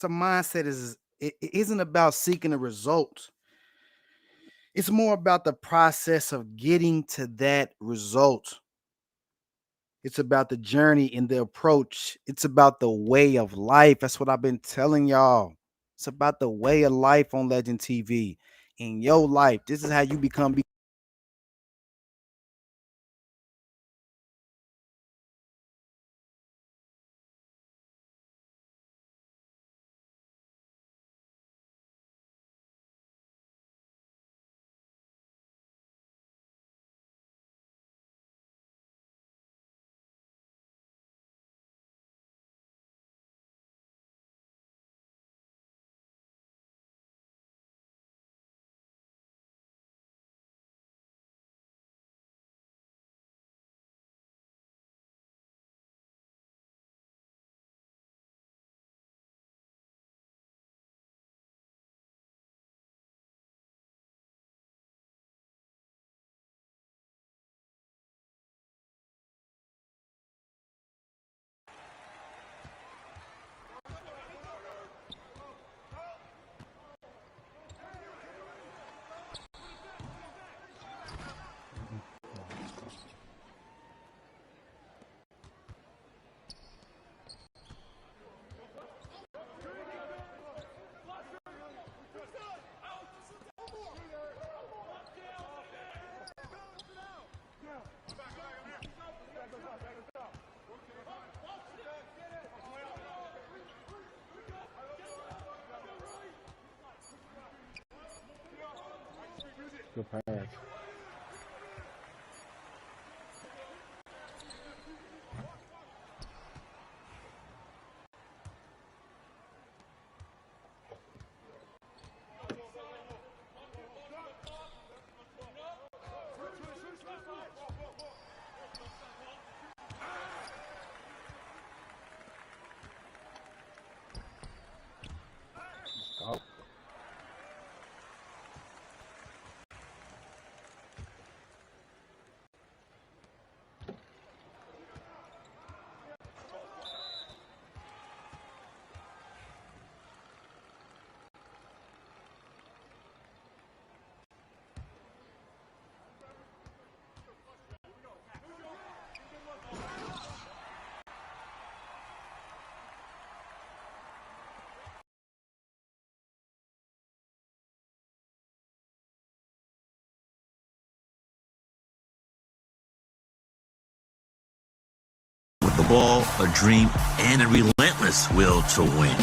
The mindset it isn't about seeking a result. It's more about the process of getting to that result. It's about the journey and the approach. It's about the way of life. That's what I've been telling y'all. It's about the way of life on Legend TV. In your life, this is how you become. Good pass. With the ball, a dream, and a relentless will to win.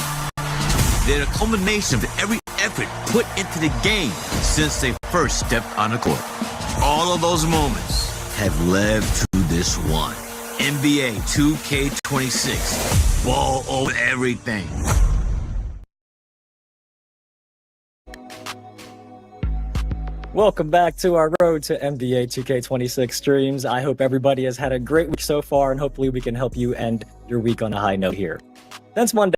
They're a culmination of every effort put into the game since they first stepped on the court. All of those moments have led to this one. NBA 2K26. Ball over everything. Welcome back to our road to NBA 2K26 streams. I hope everybody has had a great week so far, and hopefully we can help you end your week on a high note here. That's Monday.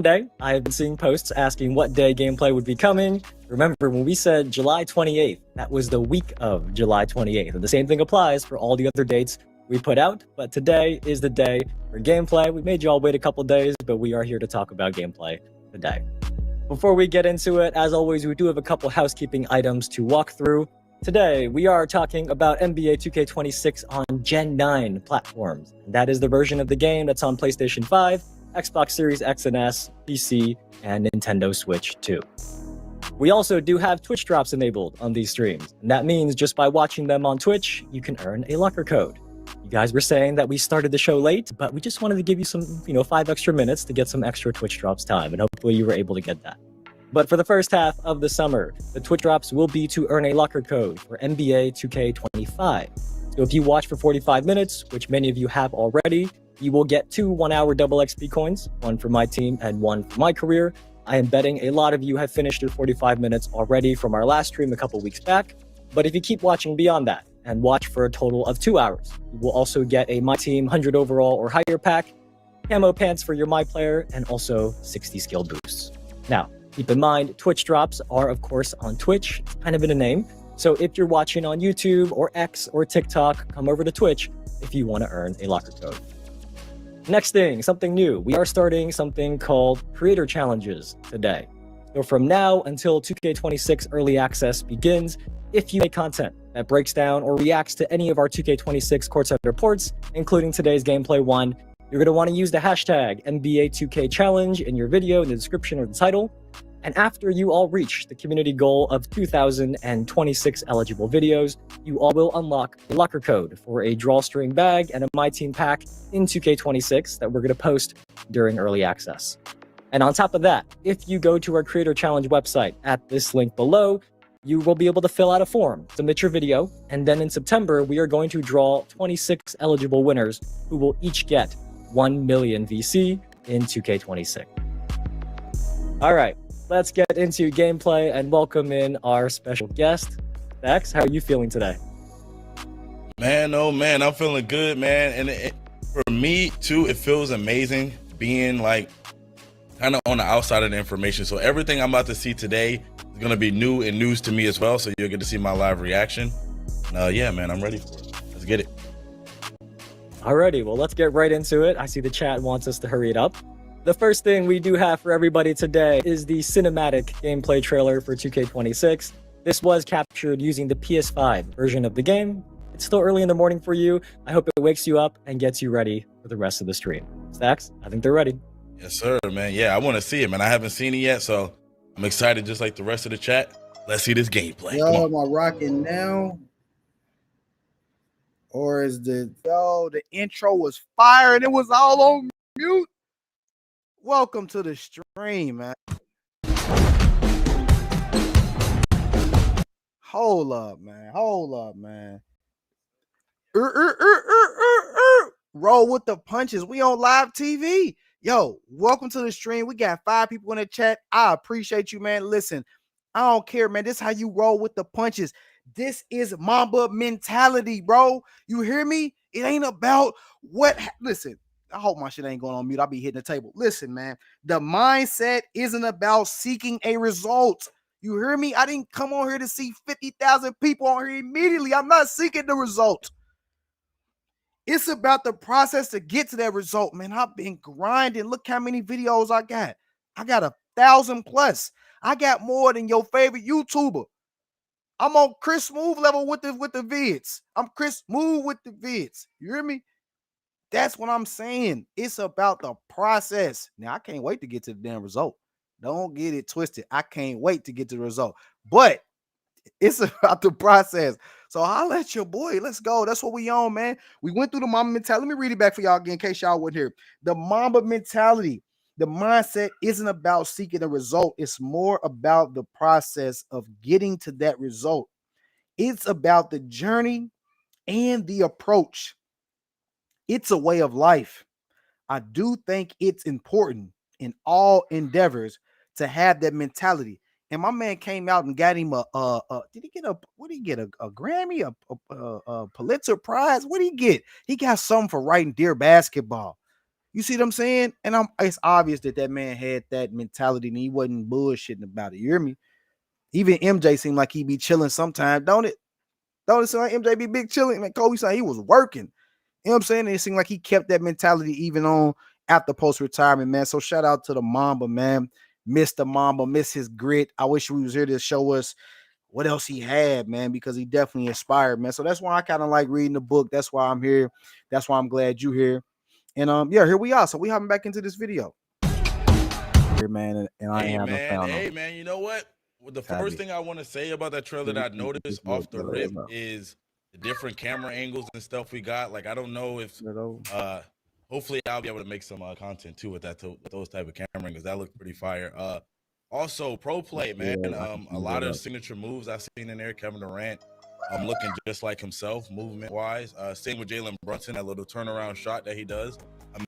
I have been seeing posts asking what day gameplay would be coming. Remember, when we said July 28th, that was the week of July 28th. And the same thing applies for all the other dates we put out. But today is the day for gameplay. We made you all wait a couple days, but we are here to talk about gameplay today. Before we get into it, as always, we do have a couple housekeeping items to walk through. Today, we are talking about NBA 2K26 on Gen 9 platforms. That is the version of the game that's on PlayStation 5, Xbox Series X and S, PC, and Nintendo Switch 2. We also do have Twitch drops enabled on these streams, and that means just by watching them on Twitch, you can earn a locker code. You guys were saying that we started the show late, but we just wanted to give you some, 5 extra minutes to get some extra Twitch drops time, and hopefully you were able to get that. But for the first half of the summer, the Twitch drops will be to earn a locker code for NBA 2K25. So if you watch for 45 minutes, which many of you have already, You will get 2 1-hour double XP coins, one for my team and one for my career. I am betting a lot of you have finished your 45 minutes already from our last stream a couple weeks back. But if you keep watching beyond that and watch for a total of 2 hours, you will also get a My Team 100 overall or higher pack, camo pants for your My Player, and also 60 skill boosts. Now, keep in mind, Twitch drops are, of course, on Twitch. It's kind of in a name. So if you're watching on YouTube or X or TikTok, come over to Twitch if you want to earn a locker code. Next thing, something new. We are starting something called Creator Challenges today. So from now until 2K26 early access begins, if you make content that breaks down or reacts to any of our 2K26 courtside reports, including today's gameplay one, you're going to want to use the hashtag NBA2K Challenge in your video in the description or the title. And after you all reach the community goal of 2,026 eligible videos, you all will unlock a locker code for a drawstring bag and a My Team pack in 2K26 that we're going to post during early access. And on top of that, if you go to our Creator Challenge website at this link below, you will be able to fill out a form, submit your video, and then in September, we are going to draw 26 eligible winners who will each get 1 million VC in 2K26. All right, let's get into gameplay and welcome in our special guest. Dex, how are you feeling today? Man, oh man, I'm feeling good, man. And for me too, it feels amazing being like kind of on the outside of the information. So everything I'm about to see today is going to be new and news to me as well. So you'll get to see my live reaction. Yeah, man, I'm ready for it. Let's get it. Alrighty, well, let's get right into it. I see the chat wants us to hurry it up. The first thing we do have for everybody today is the cinematic gameplay trailer for 2K26. This was captured using the PS5 version of the game. It's still early in the morning for you. I hope it wakes you up and gets you ready for the rest of the stream. Stacks, I think they're ready. Yes, sir, man. Yeah, I want to see it, man. I haven't seen it yet, so I'm excited just like the rest of the chat. Let's see this gameplay. Yo, am I rocking now? Or is the intro was fire and it was all on mute? Welcome to the stream, man. Hold up, man. Roll with the punches. We on live TV. Yo, welcome to the stream. We got 5 people in the chat. I appreciate you, man. Listen, I don't care, man. This is how you roll with the punches. This is Mamba mentality, bro. You hear me? It ain't about listen, I hope my shit ain't going on mute. I'll be hitting the table. Listen, man, the mindset isn't about seeking a result. You hear me? I didn't come on here to see 50,000 people on here immediately. I'm not seeking the result. It's about the process to get to that result, man. I've been grinding. Look how many videos I got. I got 1,000 plus. I got more than your favorite YouTuber. I'm on Chris Smooth level with the vids. I'm Chris Smooth with the vids. You hear me? That's what I'm saying. It's about the process. Now, I can't wait to get to the damn result. Don't get it twisted. I can't wait to get to the result. But it's about the process. So holla at your boy. Let's go. That's what we on, man. We went through the Mamba mentality. Let me read it back for y'all again in case y'all wasn't here. The Mamba mentality. The mindset isn't about seeking a result. It's more about the process of getting to that result. It's about the journey and the approach. It's a way of life. I do think it's important in all endeavors to have that mentality. And my man came out and got him did he get a Grammy, a Pulitzer Prize? What did he get? He got something for writing Dear Basketball. You see what I'm saying? And it's obvious that man had that mentality and he wasn't bullshitting about it. You hear me? Even MJ seemed like he be chilling sometimes, don't it? Don't it seem like MJ be big chilling? Man, Kobe said he was working. You know what I'm saying? And it seemed like he kept that mentality even on after post-retirement, man. So shout out to the Mamba, man. Mr. Mamba, miss his grit. I wish we was here to show us what else he had, man, because he definitely inspired, man. So that's why I kind of like reading the book. That's why I'm here. That's why I'm glad you're here. And yeah, here we are. So we hopping back into this video. Here, man, and I have hey, man, you know what? Well, the first thing I want to say about that trailer that I noticed off the rip is the different camera angles and stuff we got. Like, I don't know if hopefully I'll be able to make some content too with those type of camera angles. That looked pretty fire. Also pro play, man. A lot of signature moves I've seen in there. Kevin Durant looking just like himself movement wise. Same with Jalen Brunson, that little turnaround shot that he does.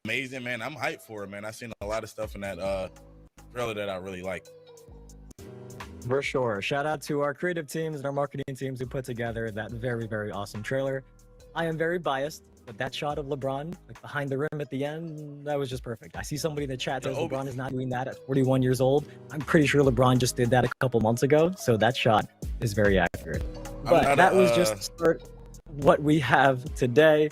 amazing, man. I'm hyped for it, man. I've seen a lot of stuff in that trailer that I really like. For sure. Shout out to our creative teams and our marketing teams who put together that very, very awesome trailer. I am very biased, but that shot of LeBron like behind the rim at the end, that was just perfect. I see somebody in the chat says LeBron is not doing that at 41 years old. I'm pretty sure LeBron just did that a couple months ago, so that shot is very accurate. But that was just to start what we have today.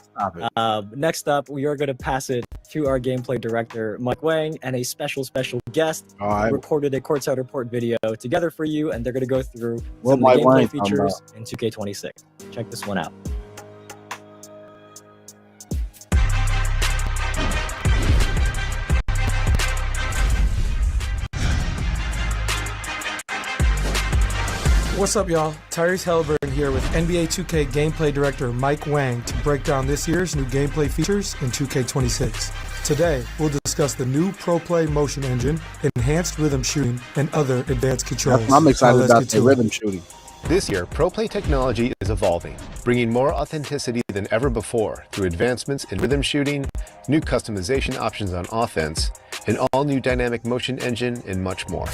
Next up, we are going to pass it to our gameplay director, Mike Wang, and a special guest who recorded a courtside report video together for you, and they're going to go through some of the gameplay features in 2K26. Check this one out. What's up, y'all? Tyrese Halliburton here with NBA 2K gameplay director Mike Wang to break down this year's new gameplay features in 2K26. Today, we'll discuss the new Pro Play motion engine, enhanced rhythm shooting, and other advanced controls. I'm excited about the rhythm shooting. This year, Pro Play technology is evolving, bringing more authenticity than ever before through advancements in rhythm shooting, new customization options on offense, an all-new dynamic motion engine, and much more.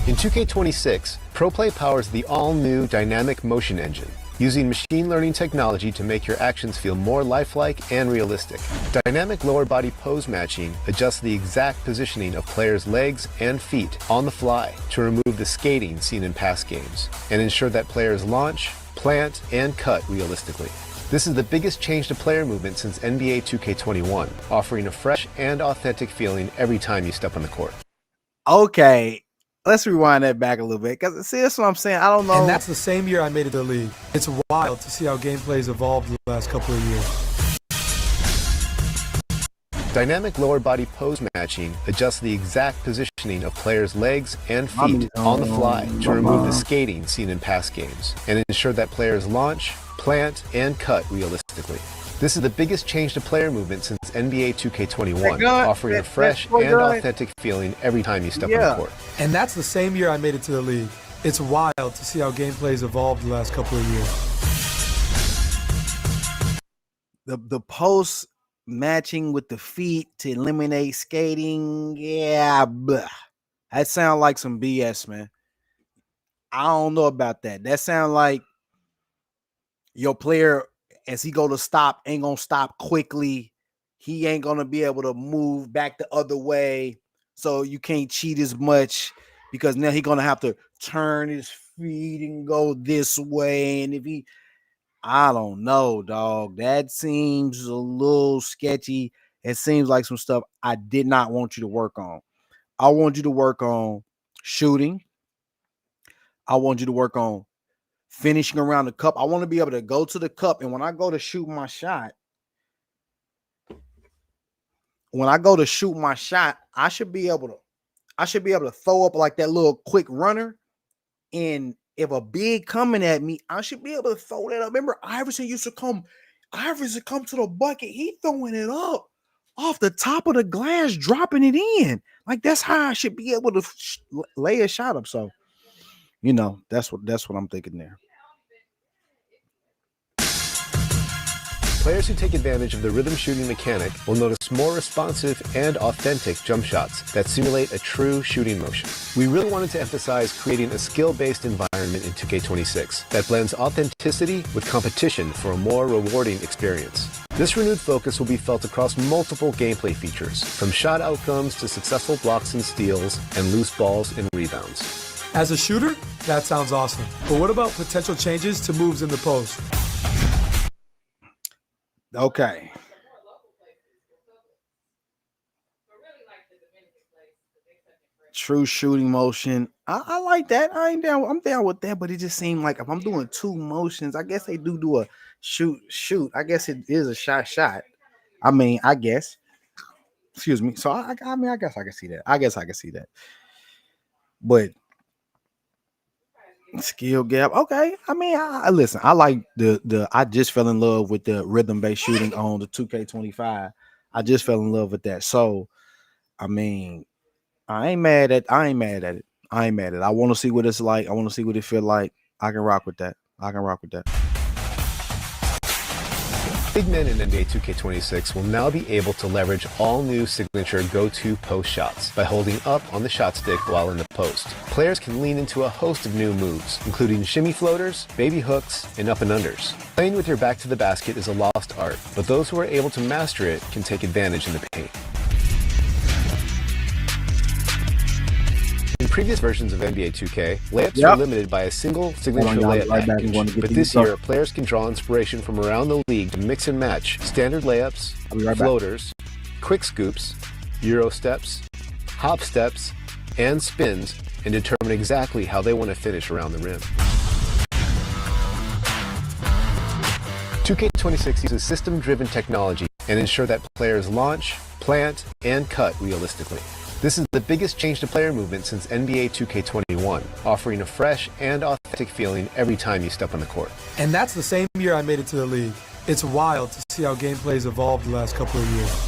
In 2K26, Pro Play powers the all-new dynamic motion engine, using machine learning technology to make your actions feel more lifelike and realistic. Dynamic lower body pose matching adjusts the exact positioning of players' legs and feet on the fly to remove the skating seen in past games, and ensure that players launch, plant, and cut realistically. This is the biggest change to player movement since NBA 2K21, offering a fresh and authentic feeling every time you step on the court. Okay. Let's rewind that back a little bit, because see, that's what I'm saying. I don't know. And that's the same year I made it to the league. It's wild to see how gameplay's evolved the last couple of years. Dynamic lower body pose matching adjusts the exact positioning of players' legs and feet on the fly to remove the skating seen in past games, and ensure that players launch, plant, and cut realistically. This is the biggest change to player movement since NBA 2K21, offering a fresh and authentic feeling every time you step on the court. And that's the same year I made it to the league. It's wild to see how gameplay's evolved the last couple of years. The post matching with the feet to eliminate skating, that sounds like some BS, man. I don't know about that. That sounds like your player, as he go to stop, ain't gonna stop quickly. He ain't gonna be able to move back the other way, so you can't cheat as much, because now he gonna have to turn his feet and go this way. And if he, I don't know, dog. That seems a little sketchy. It seems like some stuff I did not want you to work on. I want you to work on shooting. I want you to work on finishing around the cup. I want to be able to go to the cup, and when I go to shoot my shot, I should be able to throw up like that little quick runner. And if a big coming at me, I should be able to throw that up. Remember, Iverson used to come to the bucket. He throwing it up off the top of the glass, dropping it in. Like, that's how I should be able to lay a shot up. So, you know, that's what I'm thinking there. Players who take advantage of the rhythm shooting mechanic will notice more responsive and authentic jump shots that simulate a true shooting motion. We really wanted to emphasize creating a skill-based environment in 2K26 that blends authenticity with competition for a more rewarding experience. This renewed focus will be felt across multiple gameplay features, from shot outcomes to successful blocks and steals and loose balls and rebounds. As a shooter, that sounds awesome. But what about potential changes to moves in the post? Okay. True shooting motion. I like that. I'm down with that, but it just seemed like if I'm doing two motions, I guess they do a shoot. I guess it is a shot. I mean, I guess. Excuse me. So I guess I can see that. But skill gap. Okay. I mean, I listen. I like I just fell in love with the rhythm-based shooting on the 2K25. I just fell in love with that. So, I mean, I ain't mad at it. I want to see what it's like. I want to see what it feel like. I can rock with that. Big men in NBA 2K26 will now be able to leverage all new signature go-to post shots by holding up on the shot stick while in the post. Players can lean into a host of new moves, including shimmy floaters, baby hooks, and up and unders. Playing with your back to the basket is a lost art, but those who are able to master it can take advantage in the paint. In previous versions of NBA 2K, layups were limited by a single signature layup package, but this year, players can draw inspiration from around the league to mix and match standard layups, floaters, quick scoops, Euro steps, hop steps, and spins, and determine exactly how they want to finish around the rim. 2K26 uses system-driven technology and ensure that players launch, plant, and cut realistically. This is the biggest change to player movement since NBA 2K21, offering a fresh and authentic feeling every time you step on the court. And that's the same year I made it to the league. It's wild to see how gameplay's evolved the last couple of years.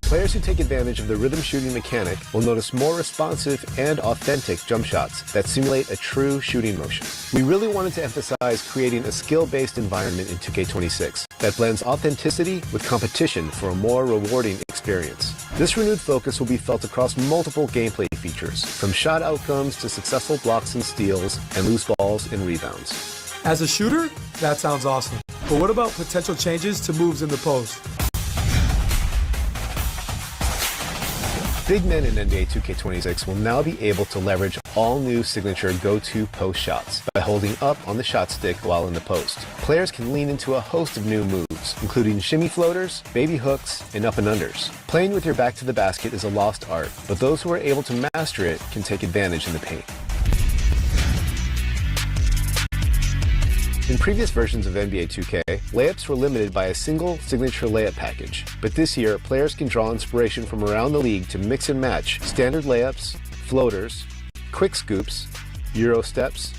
Players who take advantage of the rhythm shooting mechanic will notice more responsive and authentic jump shots that simulate a true shooting motion. We really wanted to emphasize creating a skill-based environment in 2K26 that blends authenticity with competition for a more rewarding experience. This renewed focus will be felt across multiple gameplay features, from shot outcomes to successful blocks and steals and loose balls and rebounds. As a shooter, that sounds awesome. But what about potential changes to moves in the post? Big men in NBA 2K26 will now be able to leverage all new signature go-to post shots by holding up on the shot stick while in the post. Players can lean into a host of new moves, including shimmy floaters, baby hooks, and up and unders. Playing with your back to the basket is a lost art, but those who are able to master it can take advantage in the paint. In previous versions of NBA 2K, layups were limited by a single signature layup package, but this year, players can draw inspiration from around the league to mix and match standard layups, floaters, quick scoops, Euro steps,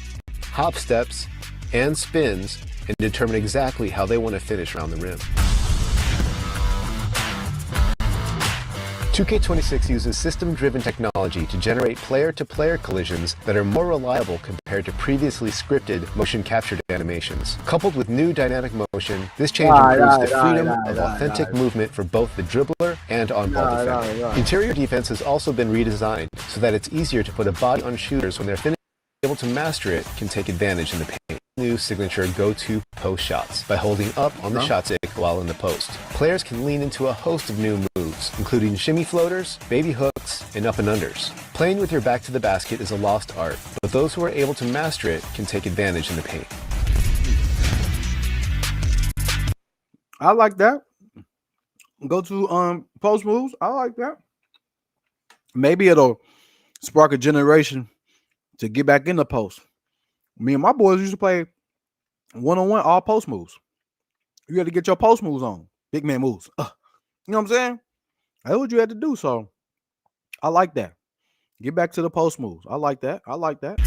hop steps, and spins, and determine exactly how they want to finish around the rim. 2K26 uses system-driven technology to generate player-to-player collisions that are more reliable compared to previously scripted motion captured animations. Coupled with new dynamic motion, this change improves the freedom of authentic movement for both the dribbler and on-ball defender. Interior defense has also been redesigned so that it's easier to put a body on shooters when they're able to master it can take advantage in the paint. New signature go-to post shots by holding up on the shot stick while in the post. Players can lean into a host of new moves, including shimmy floaters, baby hooks, and up and unders. Playing with your back to the basket is a lost art, but those who are able to master it can take advantage in the paint. I like that. Go to post moves. I like that. Maybe it'll spark a generation to get back in the post. Me and my boys used to play one-on-one all post moves. You had to get your post moves on. Big man moves. You know what I'm saying? That's what you had to do. So I like that. Get back to the post moves. I like that. I like that.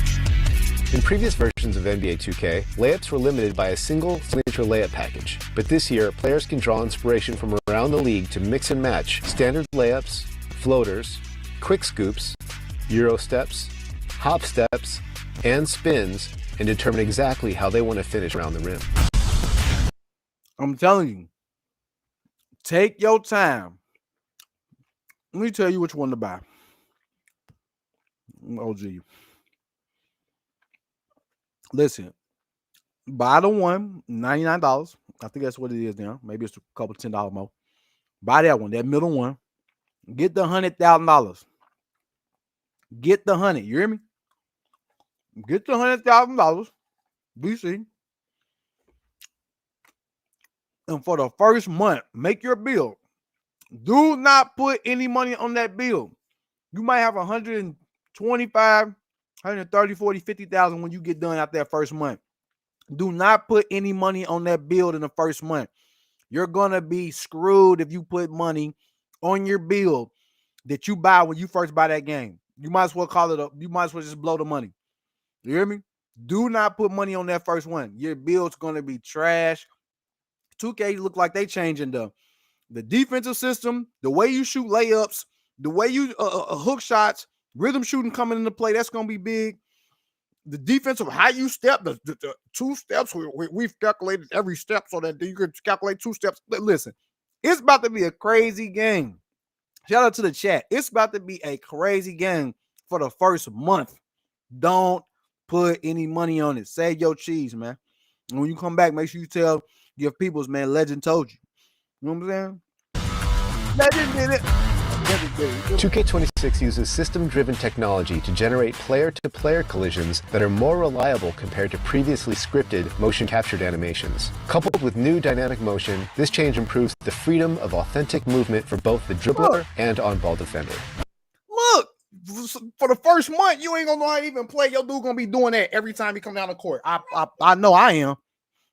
In previous versions of NBA 2K, layups were limited by a single signature layup package, but this year, players can draw inspiration from around the league to mix and match standard layups, floaters, quick scoops, Euro steps, hop steps, and spins, and determine exactly how they want to finish around the rim. I'm telling you, take your time. Let me tell you which one to buy. OG. Listen, buy the one, $99. I think that's what it is now. Maybe it's a couple $10 more. Buy that one, that middle one. Get the $100,000. Get the 100. You hear me? Get the $100,000. BC. And for the first month, make your bill. Do not put any money on that bill. You might have 125, 130, 40, 50,000 when you get done after that first month. Do not put any money on that bill in the first month. You're going to be screwed if you put money on your bill that you buy when you first buy that game. You might as well call it up. You might as well just blow the money. You hear me? Do not put money on that first one. Your bill's going to be trash. 2K look like they changing the defensive system, the way you shoot layups, the way you hook shots, rhythm shooting coming into play. That's going to be big. the defense of how you step, the 2 steps. We've calculated every step so that you can calculate 2 steps. Listen, it's about to be a crazy game. Shout out to the chat. It's about to be a crazy game for the first month. Don't put any money on it. Save your cheese, man. And when you come back, make sure you tell your peoples, man, Legend told you. You know what I'm saying? Legend did it. 2K26 uses system-driven technology to generate player-to-player collisions that are more reliable compared to previously scripted motion-captured animations. Coupled with new dynamic motion, this change improves the freedom of authentic movement for both the dribbler and on-ball defender. Look, for the first month, you ain't gonna know how to even play. Your dude gonna be doing that every time he come down the court. I know I am.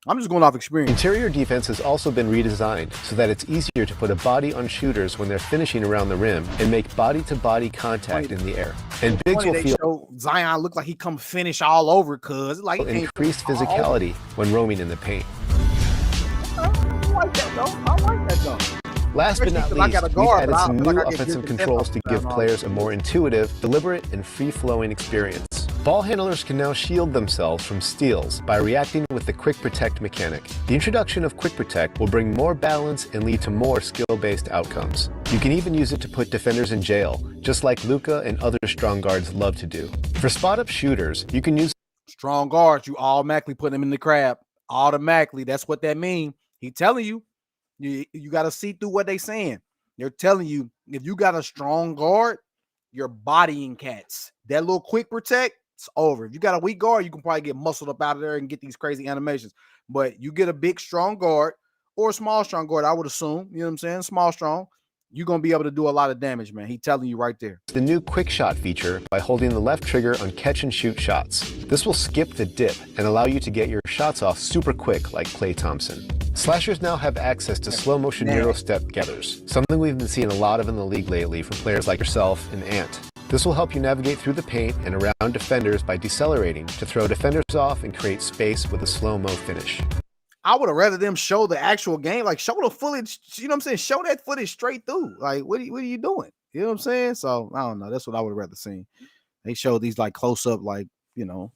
I'm just going off experience. Interior defense has also been redesigned so that it's easier to put a body on shooters when they're finishing around the rim and make body-to-body contact in the air. And bigs will feel Zion look like he come finish all over, cuz like increased physicality when roaming in the paint. I like that though. I like that though. Last but not least, we've added some new offensive controls to give players a more intuitive, deliberate, and free-flowing experience. Ball handlers can now shield themselves from steals by reacting with the Quick Protect mechanic. The introduction of Quick Protect will bring more balance and lead to more skill-based outcomes. You can even use it to put defenders in jail, just like Luka and other strong guards love to do. For spot-up shooters, you can use strong guards. You automatically put them in the crab. Automatically. That's what that means. He telling you. You got to see through what they saying. They're telling you, if you got a strong guard, you're bodying cats. That little Quick Protect, it's over. If you got a weak guard, you can probably get muscled up out of there and get these crazy animations. But you get a big, strong guard or a small, strong guard, I would assume. You know what I'm saying? Small, strong. You're going to be able to do a lot of damage, man. He's telling you right there. The new Quick Shot feature by holding the left trigger on catch and shoot shots. This will skip the dip and allow you to get your shots off super quick like Klay Thompson. Slashers now have access to slow motion Euro step getters, something we've been seeing a lot of in the league lately from players like yourself and Ant. This will help you navigate through the paint and around defenders by decelerating to throw defenders off and create space with a slow-mo finish. I would have rather them show the actual game, like show the footage, you know what I'm saying? Show that footage straight through. Like, what are you doing? You know what I'm saying? So, I don't know. That's what I would have rather seen. They show these like close-up, like, you know,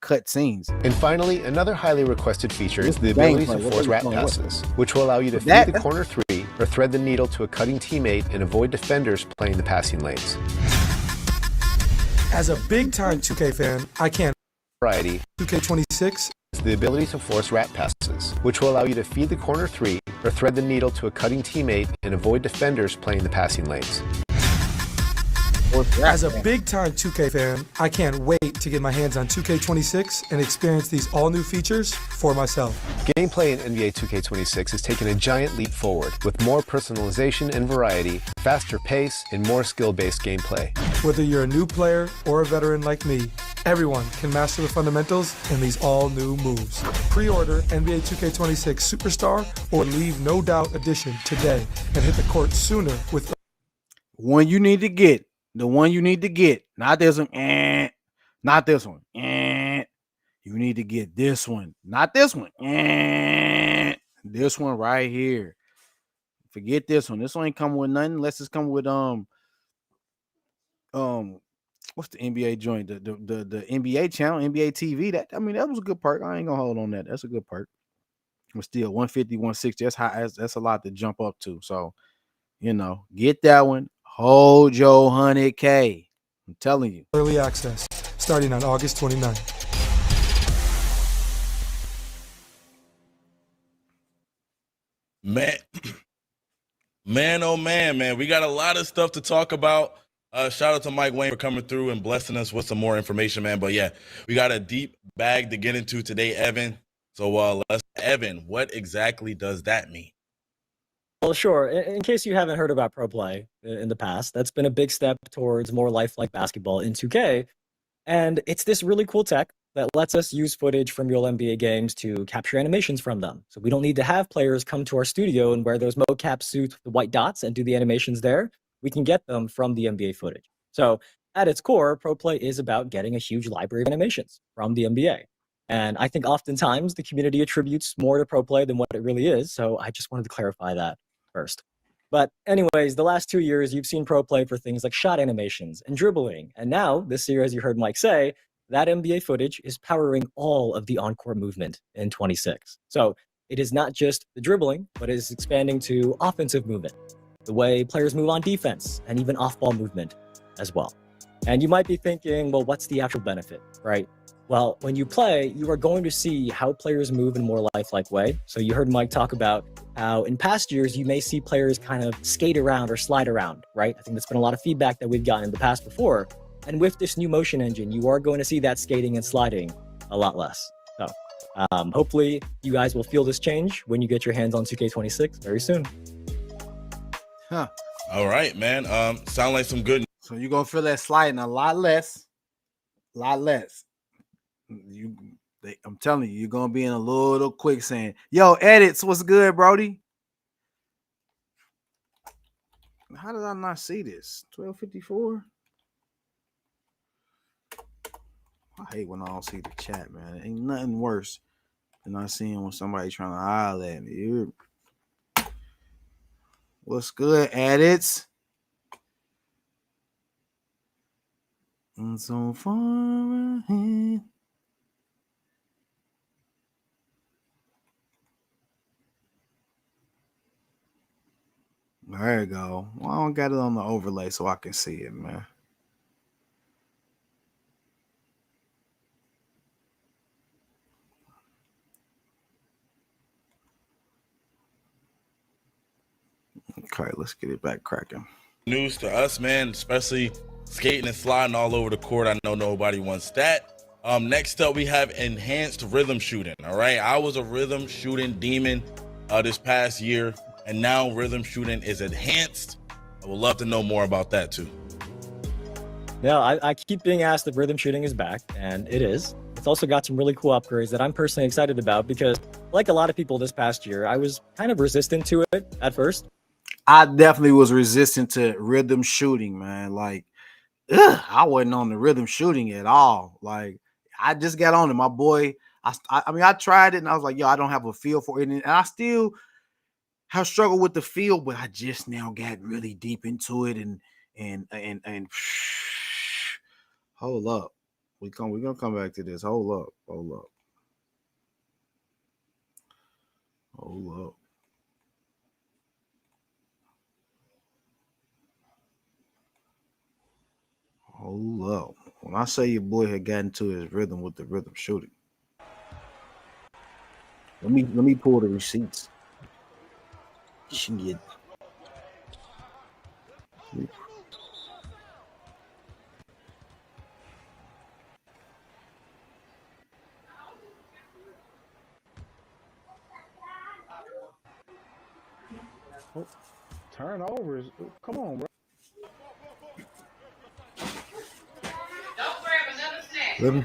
cut scenes. And finally, another highly requested feature is the ability to force rat passes, which will allow you to feed the corner three or thread the needle to a cutting teammate and avoid defenders playing the passing lanes. As a big-time 2K fan, I can't variety. 2K26 is the ability to force rat passes, which will allow you to feed the corner three or thread the needle to a cutting teammate and avoid defenders playing the passing lanes. As a big-time 2K fan, I can't wait to get my hands on 2K26 and experience these all-new features for myself. Gameplay in NBA 2K26 has taken a giant leap forward with more personalization and variety, faster pace, and more skill-based gameplay. Whether you're a new player or a veteran like me, everyone can master the fundamentals in these all-new moves. Pre-order NBA 2K26 Superstar or Leave No Doubt Edition today and hit the court sooner with one you need to get. The one you need to get, not this one, not this one. You need to get this one, not this one. This one right here. Forget this one. This one ain't coming with nothing unless it's coming with what's the NBA joint? The NBA channel, NBA TV. That that was a good perk. I ain't gonna hold on that. That's a good perk. But still 150, 160. That's high. That's a lot to jump up to. So, you know, get that one. Hold your 100K. I'm telling you. Early access starting on August 29th. Man, oh man, we got a lot of stuff to talk about. Shout out to Mike Wayne for coming through and blessing us with some more information, man. But yeah, we got a deep bag to get into today, Evan. So Evan, what exactly does that mean? Well, sure. In case you haven't heard about Pro Play in the past, that's been a big step towards more lifelike basketball in 2K. And it's this really cool tech that lets us use footage from real NBA games to capture animations from them. So we don't need to have players come to our studio and wear those mocap suits with the white dots and do the animations there. We can get them from the NBA footage. So at its core, Pro Play is about getting a huge library of animations from the NBA. And I think oftentimes the community attributes more to Pro Play than what it really is. So I just wanted to clarify that first. But anyways, the last 2 years, you've seen Pro Play for things like shot animations and dribbling. And now, this year, as you heard Mike say, that NBA footage is powering all of the on-court movement in 26. So it is not just the dribbling, but it is expanding to offensive movement, the way players move on defense, and even off-ball movement as well. And you might be thinking, well, what's the actual benefit, right? Well, when you play, you are going to see how players move in a more lifelike way. So you heard Mike talk about how in past years, you may see players kind of skate around or slide around, right? I think that's been a lot of feedback that we've gotten in the past before. And with this new motion engine, you are going to see that skating and sliding a lot less. So hopefully you guys will feel this change when you get your hands on 2K26 very soon. Huh. All right, man. Sound like some good. So you're gonna feel that sliding a lot less. I'm telling you, you're gonna be in a little quicksand. Yo, edits, what's good, Brody? How did I not see this? 12:54. I hate when I don't see the chat, man. Ain't nothing worse than not seeing when somebody trying to holler at me. What's good, edits? I'm so far ahead. There you go. Well, I don't got it on the overlay so I can see it, man. Okay, let's get it back cracking. News to us, man, especially skating and sliding all over the court. I know nobody wants that. Next up, we have enhanced rhythm shooting. All right, I was a rhythm shooting demon this past year, and now rhythm shooting is enhanced. I would love to know more about that too. Yeah, I keep being asked if rhythm shooting is back, and it is. It's also got some really cool upgrades that I'm personally excited about because, like a lot of people this past year, I was kind of resistant to it at first. I definitely was resistant to rhythm shooting, man. Like, I wasn't on the rhythm shooting at all. Like, I just got on it. My boy, I mean, I tried it and I was like, yo, I don't have a feel for it. And I still have struggled with the feel, but I just now got really deep into it and hold up. We're gonna come back to this. Hold up. When I say your boy had gotten to his rhythm with the rhythm shooting, let me pull the receipts. Shit. Turnovers. Come on, bro. Don't grab another snack. Let me,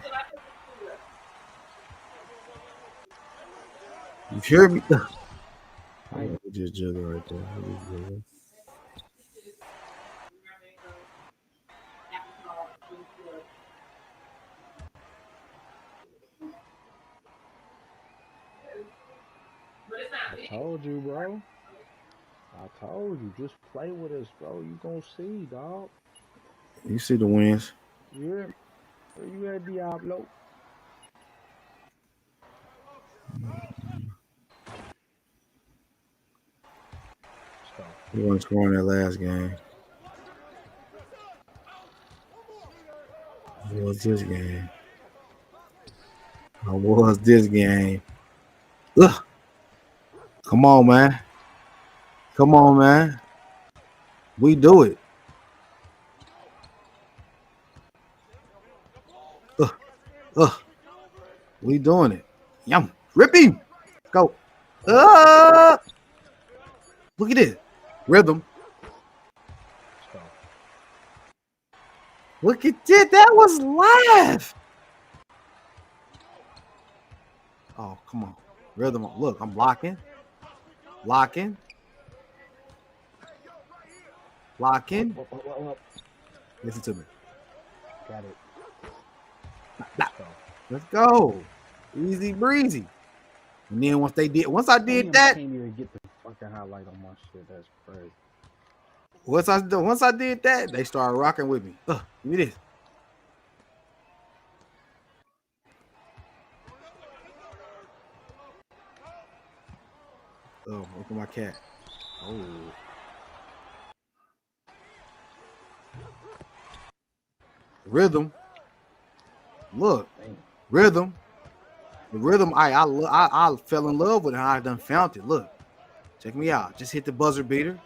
you hear me? Just juggle right there. I told you, bro. I told you, just play with us, bro. You gonna see, dog. You see the wins. Yeah. Where you at, Diablo? He wasn't scoring that last game. How was this game? Ugh. Come on, man. We do it. We doing it. Yum. Rip him. Go. Look at this. Rhythm. Look at it. That was live. Oh, come on. Rhythm. Look, I'm locking. Locking. Listen to me. Got it. Let's go. Easy breezy. And then once I did that, I can't even get the fucking highlight on my shit. That's crazy. Once I did that, they started rocking with me. Give me this. Oh, look at my cat. Oh. Rhythm. Look. Rhythm. The rhythm, I fell in love with it. I done found it. Look. Check me out. Just hit the buzzer beater.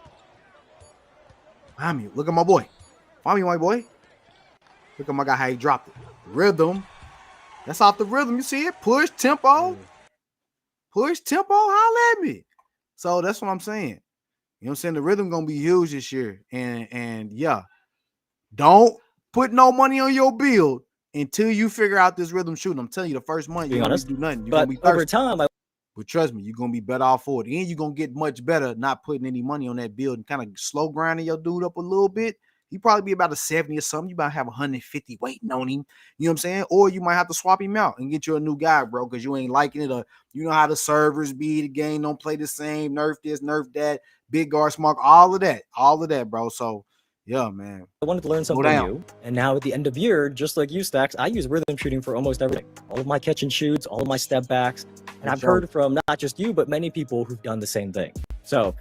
Find me. Look at my boy. Find me, my boy. Look at my guy, how he dropped it. Rhythm. That's off the rhythm. You see it? Push, tempo. Push, tempo. Holla at me. So that's what I'm saying. You know what I'm saying? The rhythm going to be huge this year. And yeah, don't put no money on your build until you figure out this rhythm shooting. I'm telling you, the first month, you're going to do nothing. You're going to be thirsty. Over time, but trust me, you're going to be better off for it. And you're going to get much better not putting any money on that build and kind of slow grinding your dude up a little bit. You probably be about a 70 or something. You might have 150 waiting on him. You know what I'm saying? Or you might have to swap him out and get you a new guy, bro, because you ain't liking it. Or you know how the servers be. The game don't play the same. Nerf this, nerf that. Big guard smart. All of that, bro. So, yeah, man. I wanted to learn something new. And now at the end of year, just like you, Stacks, I use rhythm shooting for almost everything. All of my catch and shoots, all of my step backs. And I've heard from not just you, but many people who've done the same thing. So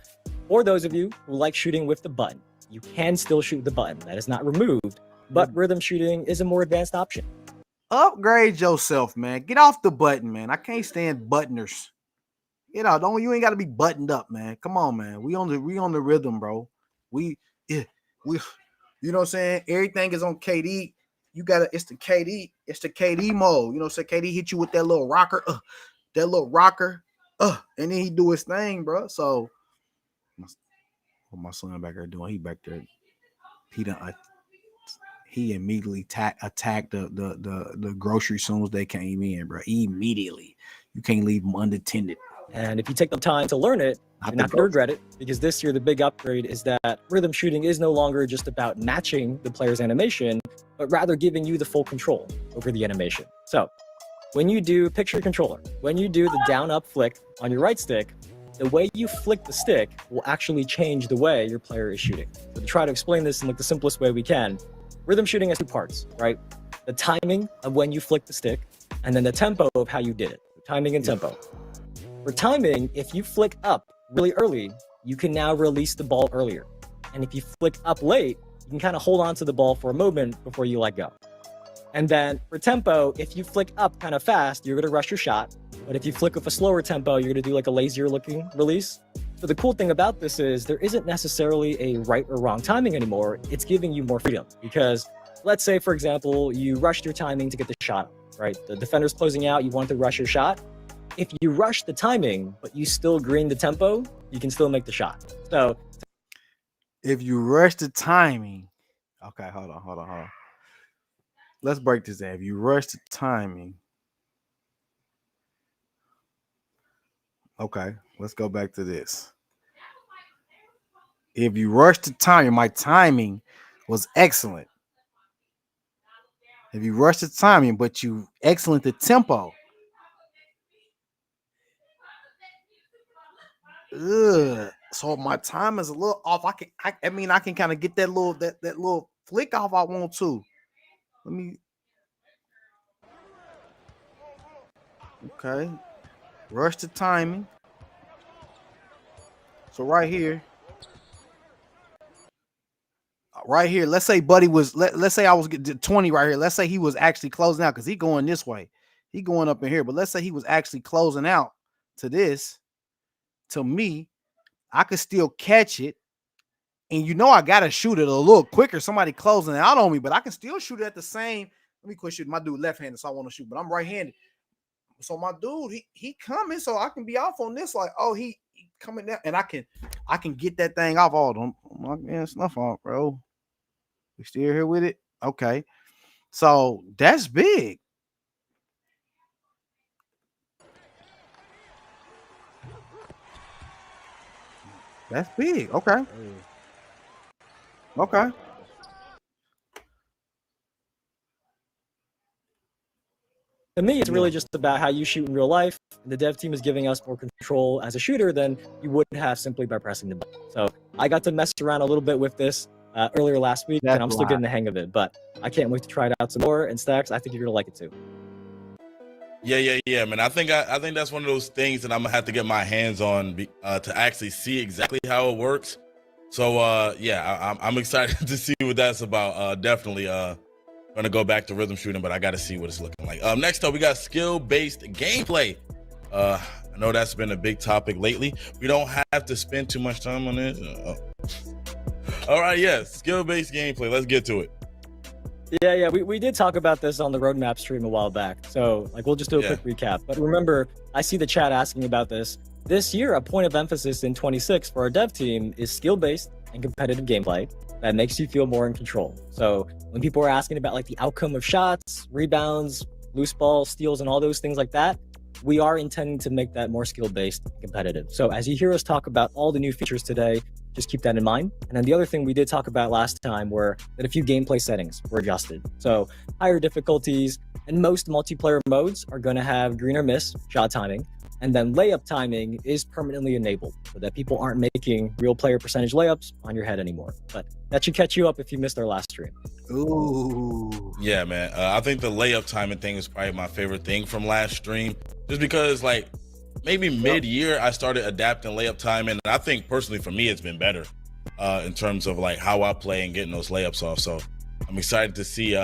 for those of you who like shooting with the button, you can still shoot the button. That is not removed, but rhythm shooting is a more advanced option. Upgrade yourself, man. Get off the button, man. I can't stand buttoners. You know, you ain't got to be buttoned up, man. Come on, man. We on the rhythm, bro. You know what I'm saying? Everything is on KD. It's the KD mode. You know what I'm saying? KD hit you with that little rocker, and then he do his thing, bro. So what my son back there doing? He back there. He immediately attacked the grocery as soon as they came in, bro. Immediately. You can't leave them unattended. And if you take the time to learn it, you're not going to regret it, because this year the big upgrade is that rhythm shooting is no longer just about matching the player's animation, but rather giving you the full control over the animation. So when you do, picture your controller, when you do the down-up flick on your right stick, the way you flick the stick will actually change the way your player is shooting. So to try to explain this in like the simplest way we can, rhythm shooting has two parts, right? The timing of when you flick the stick, and then the tempo of how you did it. Timing and tempo. For timing, if you flick up really early, you can now release the ball earlier. And if you flick up late, you can kind of hold on to the ball for a moment before you let go. And then for tempo, if you flick up kind of fast, you're going to rush your shot. But if you flick with a slower tempo, you're going to do like a lazier looking release. So the cool thing about this is there isn't necessarily a right or wrong timing anymore. It's giving you more freedom, because let's say, for example, you rushed your timing to get the shot, right? The defender's closing out, you want to rush your shot. If you rush the timing, but you still green the tempo, you can still make the shot. So if you rush the timing, okay, hold on. Let's break this down. If you rush the timing, okay, let's go back to this. If you rush the timing, my timing was excellent. If you rush the timing, but you excellent the tempo. So my time is a little off. I can kind of get that little flick off I want to. Let me. Okay. Rush the timing. So right here, let's say Buddy was, let's say I was getting 20 right here. Let's say he was actually closing out, because he going this way. He going up in here. But let's say he was actually closing out to this. To me, I could still catch it. And you know I got to shoot it a little quicker. Somebody closing out on me, but I can still shoot it at the same. Let me quit shooting. My dude left-handed, so I want to shoot, but I'm right-handed. So my dude, he coming, so I can be off on this. Like, oh, he coming down, and I can get that thing off. Oh, don't my man snuff off, bro. We still here with it? Okay. So that's big. That's big. Okay. Okay. To me, it's really just about how you shoot in real life. The dev team is giving us more control as a shooter than you would have simply by pressing the button. So I got to mess around a little bit with this earlier last week, and I'm still getting the hang of it. But I can't wait to try it out some more. And Stacks, I think you're going to like it too. Yeah, man. I think that's one of those things that I'm gonna have to get my hands on to actually see exactly how it works. So yeah, I'm excited to see what that's about. Definitely gonna go back to rhythm shooting, but I got to see what it's looking like. Next up, we got skill-based gameplay. I know that's been a big topic lately. We don't have to spend too much time on this. All right, skill-based gameplay. Let's get to it. Yeah, we did talk about this on the roadmap stream a while back. So like we'll just do a quick recap. But remember, I see the chat asking about this. This year, a point of emphasis in 26 for our dev team is skill-based and competitive gameplay that makes you feel more in control. So when people are asking about like the outcome of shots, rebounds, loose ball, steals, and all those things like that, we are intending to make that more skill-based and competitive. So as you hear us talk about all the new features today, just keep that in mind. And then the other thing we did talk about last time were that a few gameplay settings were adjusted. So higher difficulties and most multiplayer modes are going to have green or miss shot timing. And then layup timing is permanently enabled so that people aren't making real player percentage layups on your head anymore. But that should catch you up if you missed our last stream. Ooh. Yeah, man. I think the layup timing thing is probably my favorite thing from last stream. Just because like maybe mid-year I started adapting layup time, and I think personally for me it's been better in terms of like how I play and getting those layups off. So I'm excited to see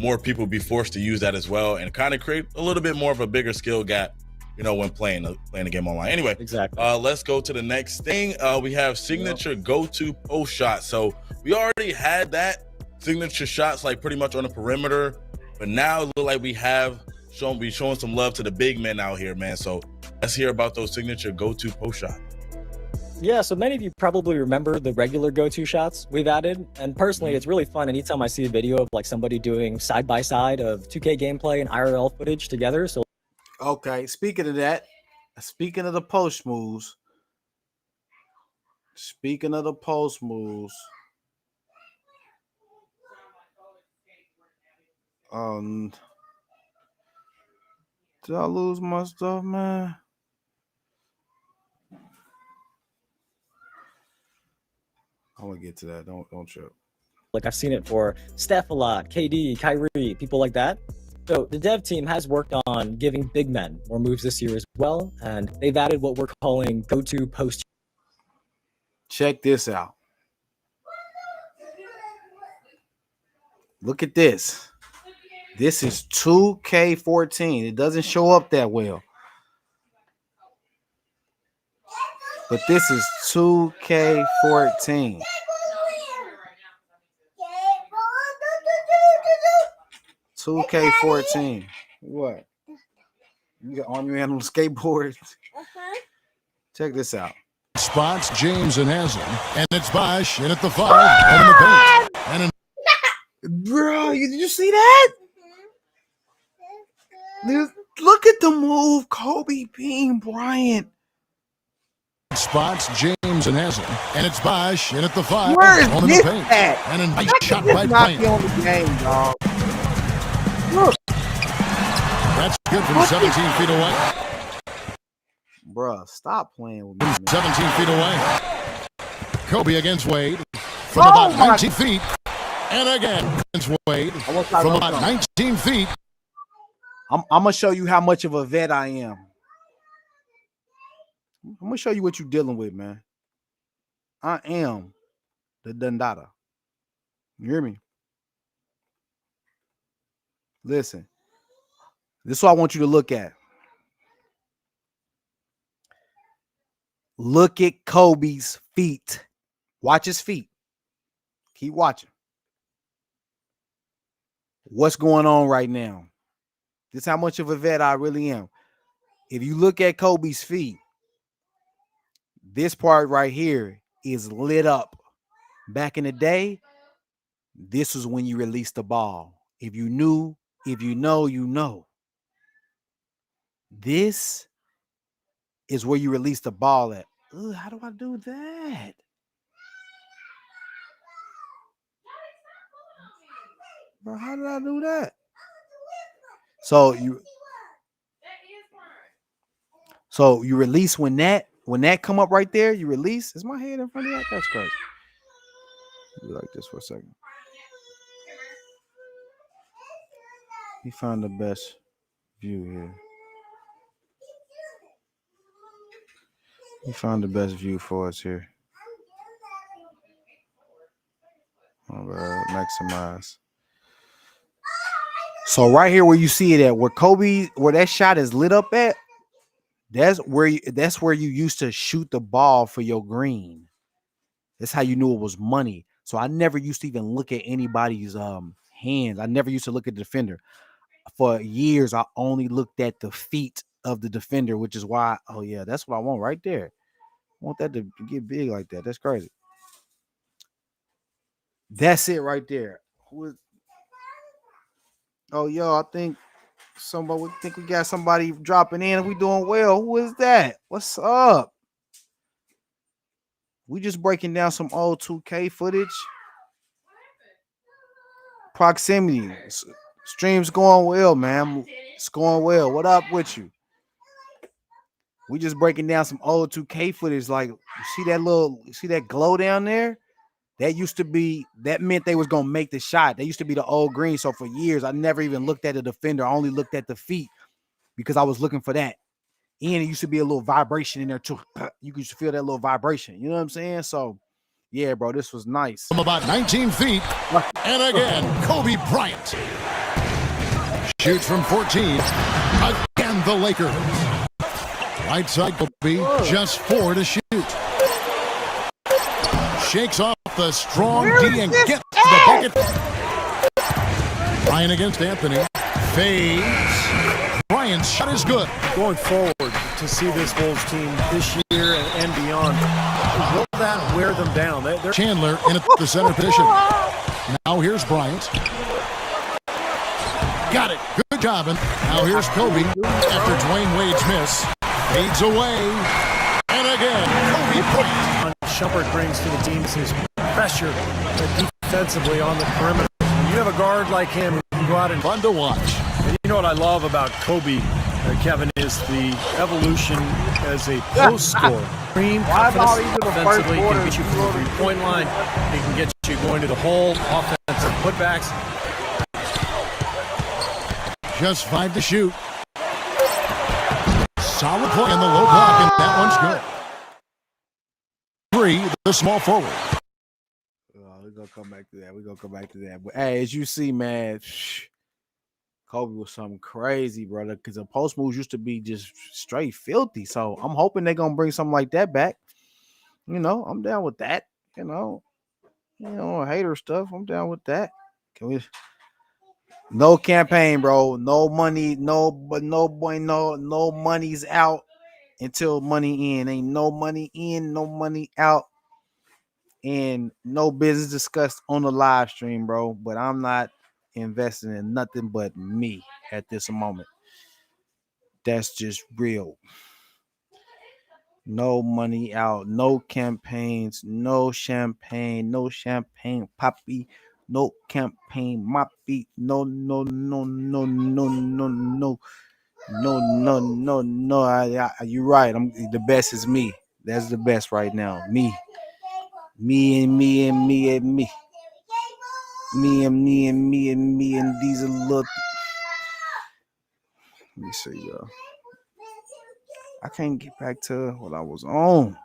more people be forced to use that as well and kind of create a little bit more of a bigger skill gap, you know, when playing the game online. Anyway, exactly. Let's go to the next thing. We have signature go-to post shot. So we already had that signature shots like pretty much on the perimeter, but now it look like we have showing some love to the big men out here, man. So let's hear about those signature go-to post shots. Yeah, so many of you probably remember the regular go-to shots we've added. And personally, it's really fun anytime I see a video of like somebody doing side-by-side of 2K gameplay and IRL footage together. So okay, speaking of that, speaking of the post moves, did I lose my stuff, man? I want to get to that. Don't trip. like I've seen it for Steph a lot, KD, Kyrie, people like that. So the dev team has worked on giving big men more moves this year as well, and they've added what we're calling go-to post. Check this out. Look at this. This is 2K14. It doesn't show up that well. But this is 2K14. What? You got arm your hand on the skateboard? Check this out. Spots James and has him, and it's Bosh in at the 5, and in the paint. Bro, did you see that? Look at the move, Kobe Bean Bryant. Spots James and has him, and it's Bosh in at the 5, Where is in this the paint. at? And a nice shot by not Payne. be on the game, dog. Look. That's good from 17 feet away. Bruh, stop playing with me, man. 17 feet away. Kobe against Wade from about 19 feet. And again against Wade from about 19 feet. I'm going to show you how much of a vet I am. I'm going to show you what you're dealing with, man. I am the Dundada. You hear me? Listen. This is what I want you to look at. Look at Kobe's feet. Watch his feet. Keep watching. What's going on right now? This is how much of a vet I really am. If you look at Kobe's feet, this part right here is lit up. Back in the day, this was when you released the ball. If you knew, if you know, you know. This is where you release the ball at. Ugh, how do I do that? Bro, how did I do that? So you release when that come up right there, you release. Is my head in front of that? That's crazy. Be like this for a second. Let me find the best view here. We found the best view for us here. Maximize. So right here where you see it at, where that shot is lit up at, that's where you used to shoot the ball for your green. That's how you knew it was money. So I never used to even look at anybody's hands. I never used to look at the defender. For years, I only looked at the feet of the defender, which is why, oh yeah, that's what I want right there. I want that to get big like that. That's crazy. That's it right there. Oh, yo, I think we got somebody dropping in. We doing well. Who is that? What's up? We just breaking down some old 2K footage. Proximity. Stream's going well, man. It's going well. What up with you? We just breaking down some old 2K footage. Like, see that glow down there? That meant they was gonna make the shot. They used to be the old green. So for years, I never even looked at the defender. I only looked at the feet because I was looking for that. And it used to be a little vibration in there too. You could feel that little vibration. You know what I'm saying? So, yeah, bro, this was nice. From about 19 feet, and again, Kobe Bryant shoots from 14. Again, the Lakers. Right side, Kobe, just 4 to shoot. Shakes off the strong D and gets to the bucket. Bryant against Anthony. Fades. Bryant's shot is good. Going forward, to see this Bulls team this year and beyond, will that wear them down? They're Chandler in the center position. Now here's Bryant. Got it. Good job. And now here's Kobe after Dwayne Wade's miss. Fades away. And again, Kobe Bryant. Shumpert brings to the team his pressure defensively on the perimeter. When you have a guard like him who can go out and fun to watch. And you know what I love about Kobe, Kevin, is the evolution as a post scorer. Extreme confidence offensively, he can get you from the three-point line. He can get you going to the hole, offensive putbacks. Just 5 to shoot. Solid play in the low block, and that one's good. 3, the small forward. We're going to come back to that. But, hey, as you see, man, Kobe was something crazy, brother, because the post moves used to be just straight filthy. So I'm hoping they're going to bring something like that back. You know, I'm down with that. You know, hater stuff. I'm down with that. Can we? No campaign, bro. No money. No money's out until money in. Ain't no money in, no money out. And no business discussed on the live stream, bro. But I'm not investing in nothing but me at this moment. That's just real. No money out, no campaigns, no champagne poppy, no campaign moppy, no. You're right. The best is me. That's the best right now. Me and these are little. Let me see, y'all. I can't get back to what I was on.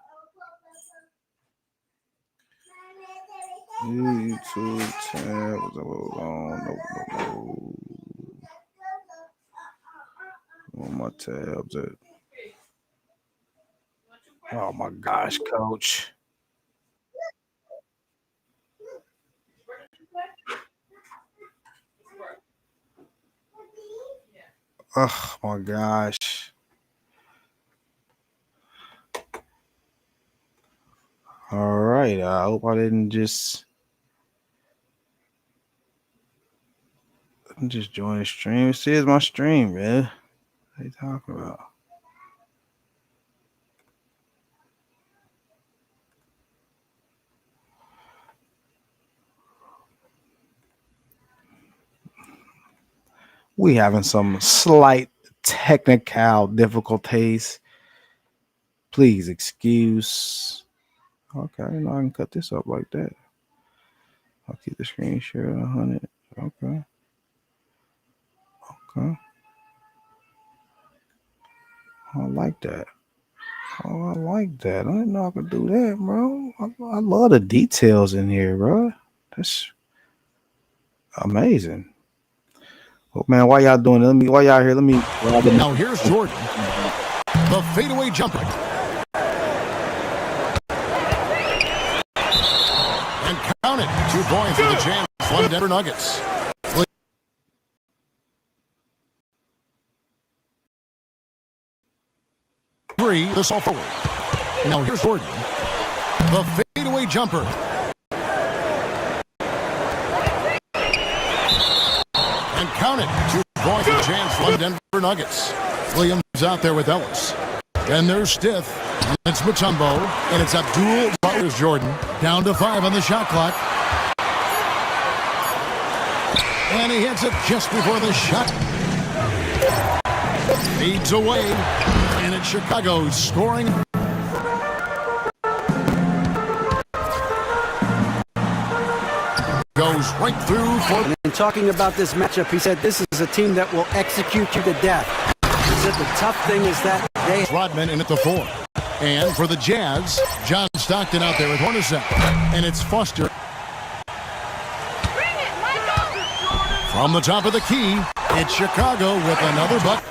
YouTube tab. What I was on? No. On my tabs at. Oh my gosh, coach. Oh my gosh. All right. I hope I didn't just join the stream. This is my stream, man. What are you talking about? We having some slight technical difficulties. Please excuse. Okay, I can cut this up like that. I'll keep the screen share at 100. Okay. I like that. Oh, I like that. I didn't know I could do that, bro. I love the details in here, bro. That's amazing. Oh, man, why y'all doing it? Why y'all here? Now here's Jordan. The fadeaway jumper. And count it. 2 points for the chance from Denver Nuggets. Three, the small forward. Now here's Jordan. The fadeaway jumper. And count it. 2 points for the chance from Denver Nuggets. Williams out there with Ellis. And there's Stith. It's Mutombo. And it's Abdul Butler's Jordan. Down to 5 on the shot clock. And he hits it just before the shot. Fades away. And it's Chicago scoring. Goes right through for... And talking about this matchup, he said this is a team that will execute you to death. He said the tough thing is that they... Rodman in at the 4. And for the Jazz, John Stockton out there with Hornacek. And it's Foster. From the top of the key, it's Chicago with another buck.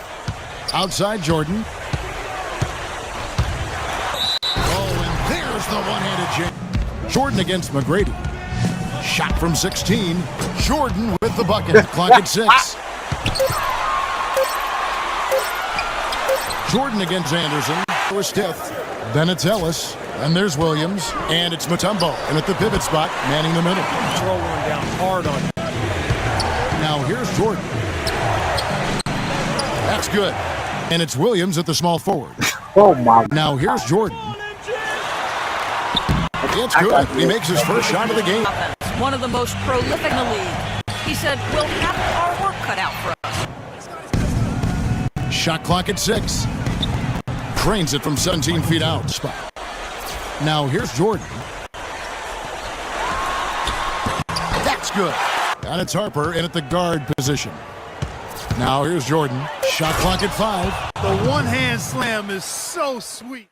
Outside Jordan. Oh, and there's the one-handed jam. Jordan against McGrady. Shot from 16. Jordan with the bucket. Clock at 6. Jordan against Anderson. There's Stith. Then it's Ellis. And there's Williams. And it's Mutombo. And at the pivot spot, manning the middle. Throw one down hard on him. Now here's Jordan. That's good. And it's Williams at the small forward. Oh, my. Now here's Jordan. It's good. He makes his first shot of the game. One of the most prolific in the league. He said, we'll have our work cut out for us. Shot clock at 6. Cranes it from 17 feet out. Spot. Now here's Jordan. That's good. And it's Harper in at the guard position. Now here's Jordan. Shot clock at 5. The one-hand slam is so sweet.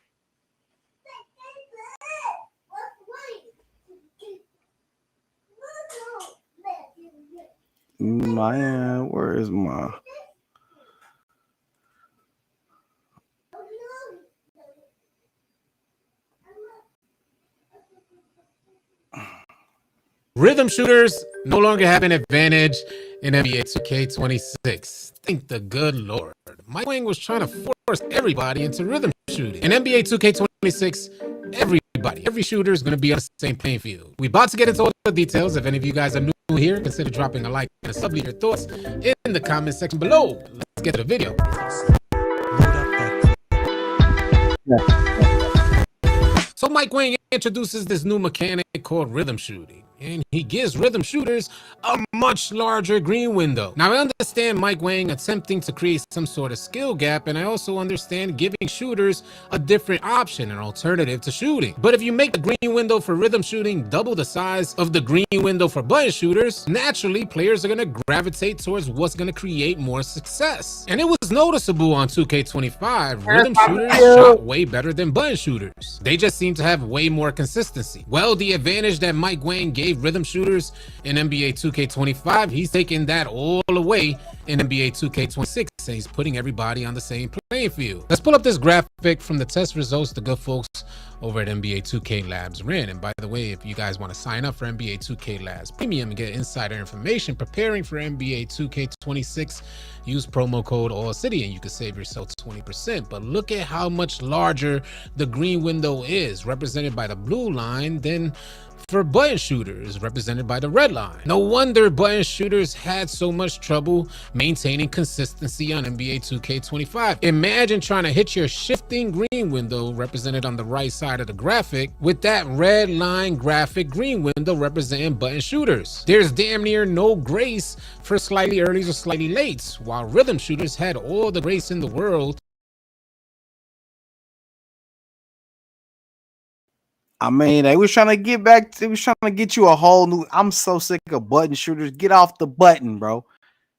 Man, where is my... Rhythm shooters no longer have an advantage in NBA 2K26. Thank the good Lord. Mike Wang was trying to force everybody into rhythm shooting. In NBA 2K26, every shooter is going to be on the same playing field. We're about to get into all the details. If any of you guys are new here, consider dropping a like and a sub. Leave your thoughts in the comment section below. Let's get to the video. So Mike Wang introduces this new mechanic called rhythm shooting, and he gives rhythm shooters a much larger green window. Now I understand Mike Wang attempting to create some sort of skill gap, and I also understand giving shooters a different option, an alternative to shooting. But if you make the green window for rhythm shooting double the size of the green window for button shooters, naturally players are going to gravitate towards what's going to create more success. And it was noticeable on 2K25, rhythm shooters shot way better than button shooters. They just seem to have way more consistency. Well, the advantage that Mike Wang gave rhythm shooters in NBA 2K25, he's taking that all away in NBA 2K26, and he's putting everybody on the same playing field. Let's pull up this graphic from the test results the good folks over at NBA 2K Labs ran. And by the way, if you guys want to sign up for NBA 2K Labs Premium and get insider information preparing for NBA 2K26, use promo code ALLCITY and you can save yourself 20%. But look at how much larger the green window is, represented by the blue line, than for button shooters, represented by the red line. No wonder button shooters had so much trouble maintaining consistency on NBA 2K25. Imagine trying to hit your shifting green window, represented on the right side of the graphic, with that red line graphic green window representing button shooters. There's damn near no grace for slightly earlys or slightly lates, while rhythm shooters had all the grace in the world. I mean, they was trying to get back. They was trying to get you a whole new. I'm so sick of button shooters. Get off the button, bro.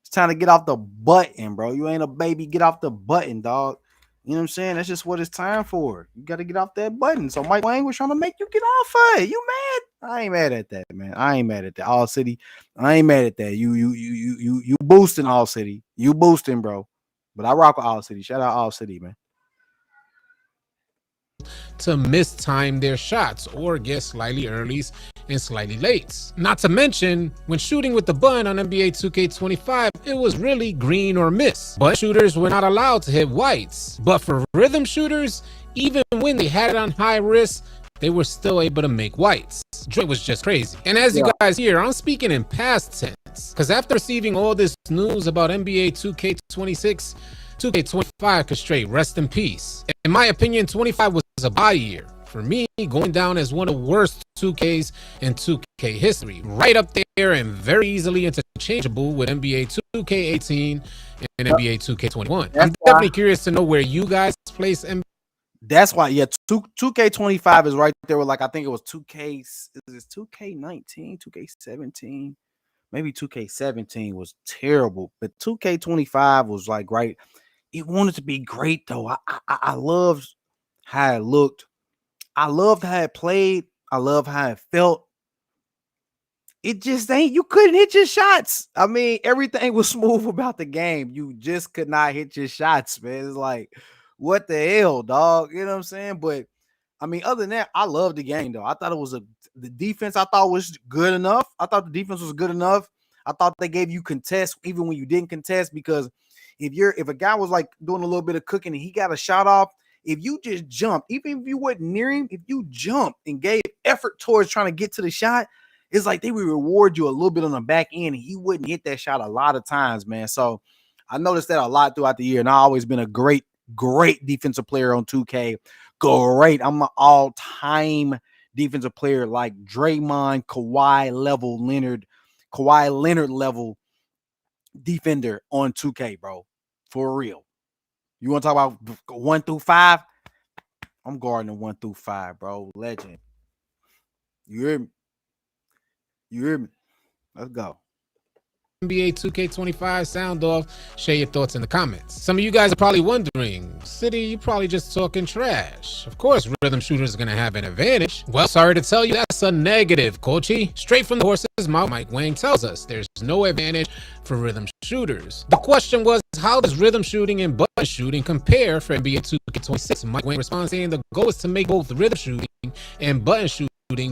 It's time to get off the button, bro. You ain't a baby. Get off the button, dog. You know what I'm saying? That's just what it's time for. You got to get off that button. So Mike Wang was trying to make you get off of it. You mad? I ain't mad at that, man. I ain't mad at that. All City. I ain't mad at that. You boosting All City. You boosting, bro. But I rock with All City. Shout out All City, man. To mistime their shots or get slightly early and slightly late. Not to mention, when shooting with the button on NBA 2K25, it was really green or miss. But shooters were not allowed to hit whites. But for rhythm shooters, even when they had it on high risk, they were still able to make whites. It was just crazy. And as you guys hear, I'm speaking in past tense. Because after receiving all this news about NBA 2K26, 2K25 could straight rest in peace. In my opinion, 25 was a bye year. For me, going down as one of the worst 2Ks in 2K history. Right up there and very easily interchangeable with NBA 2K18 and NBA 2K21. I'm definitely curious to know where you guys place NBA. That's why, 2K25 is right there with, like, I think it was 2K, is it 2K19, 2K17? Maybe 2K17 was terrible, but 2K25 was like right. It wanted to be great though. I loved how it looked. I loved how it played. I love how it felt. It just ain't, you couldn't hit your shots. I mean, everything was smooth about the game. You just could not hit your shots, man. It's like, what the hell, dog? You know what I'm saying? But I mean, other than that, I love the game though. I thought it was the defense I thought was good enough. I thought the defense was good enough. I thought they gave you contest even when you didn't contest, because if a guy was like doing a little bit of cooking and he got a shot off, if you just jumped, even if you wasn't near him, if you jumped and gave effort towards trying to get to the shot, it's like they would reward you a little bit on the back end, and he wouldn't hit that shot a lot of times, man. So I noticed that a lot throughout the year, and I've always been a great defensive player on 2K. Great. I'm an all-time defensive player like Draymond, Kawhi Leonard level defender on 2K, bro. For real. You want to talk about 1 through 5? I'm guarding the 1 through 5, bro. Legend. You hear me? You hear me? Let's go. NBA 2K25 sound off. Share your thoughts in the comments. Some of you guys are probably wondering, City, you probably just talking trash. Of course, rhythm shooters are going to have an advantage. Well, sorry to tell you, that's a negative, Kochi. Straight from the horse's mouth, Mike Wang tells us there's no advantage for rhythm shooters. The question was, how does rhythm shooting and button shooting compare for NBA 2K26? Mike Wang responds saying the goal is to make both rhythm shooting and button shooting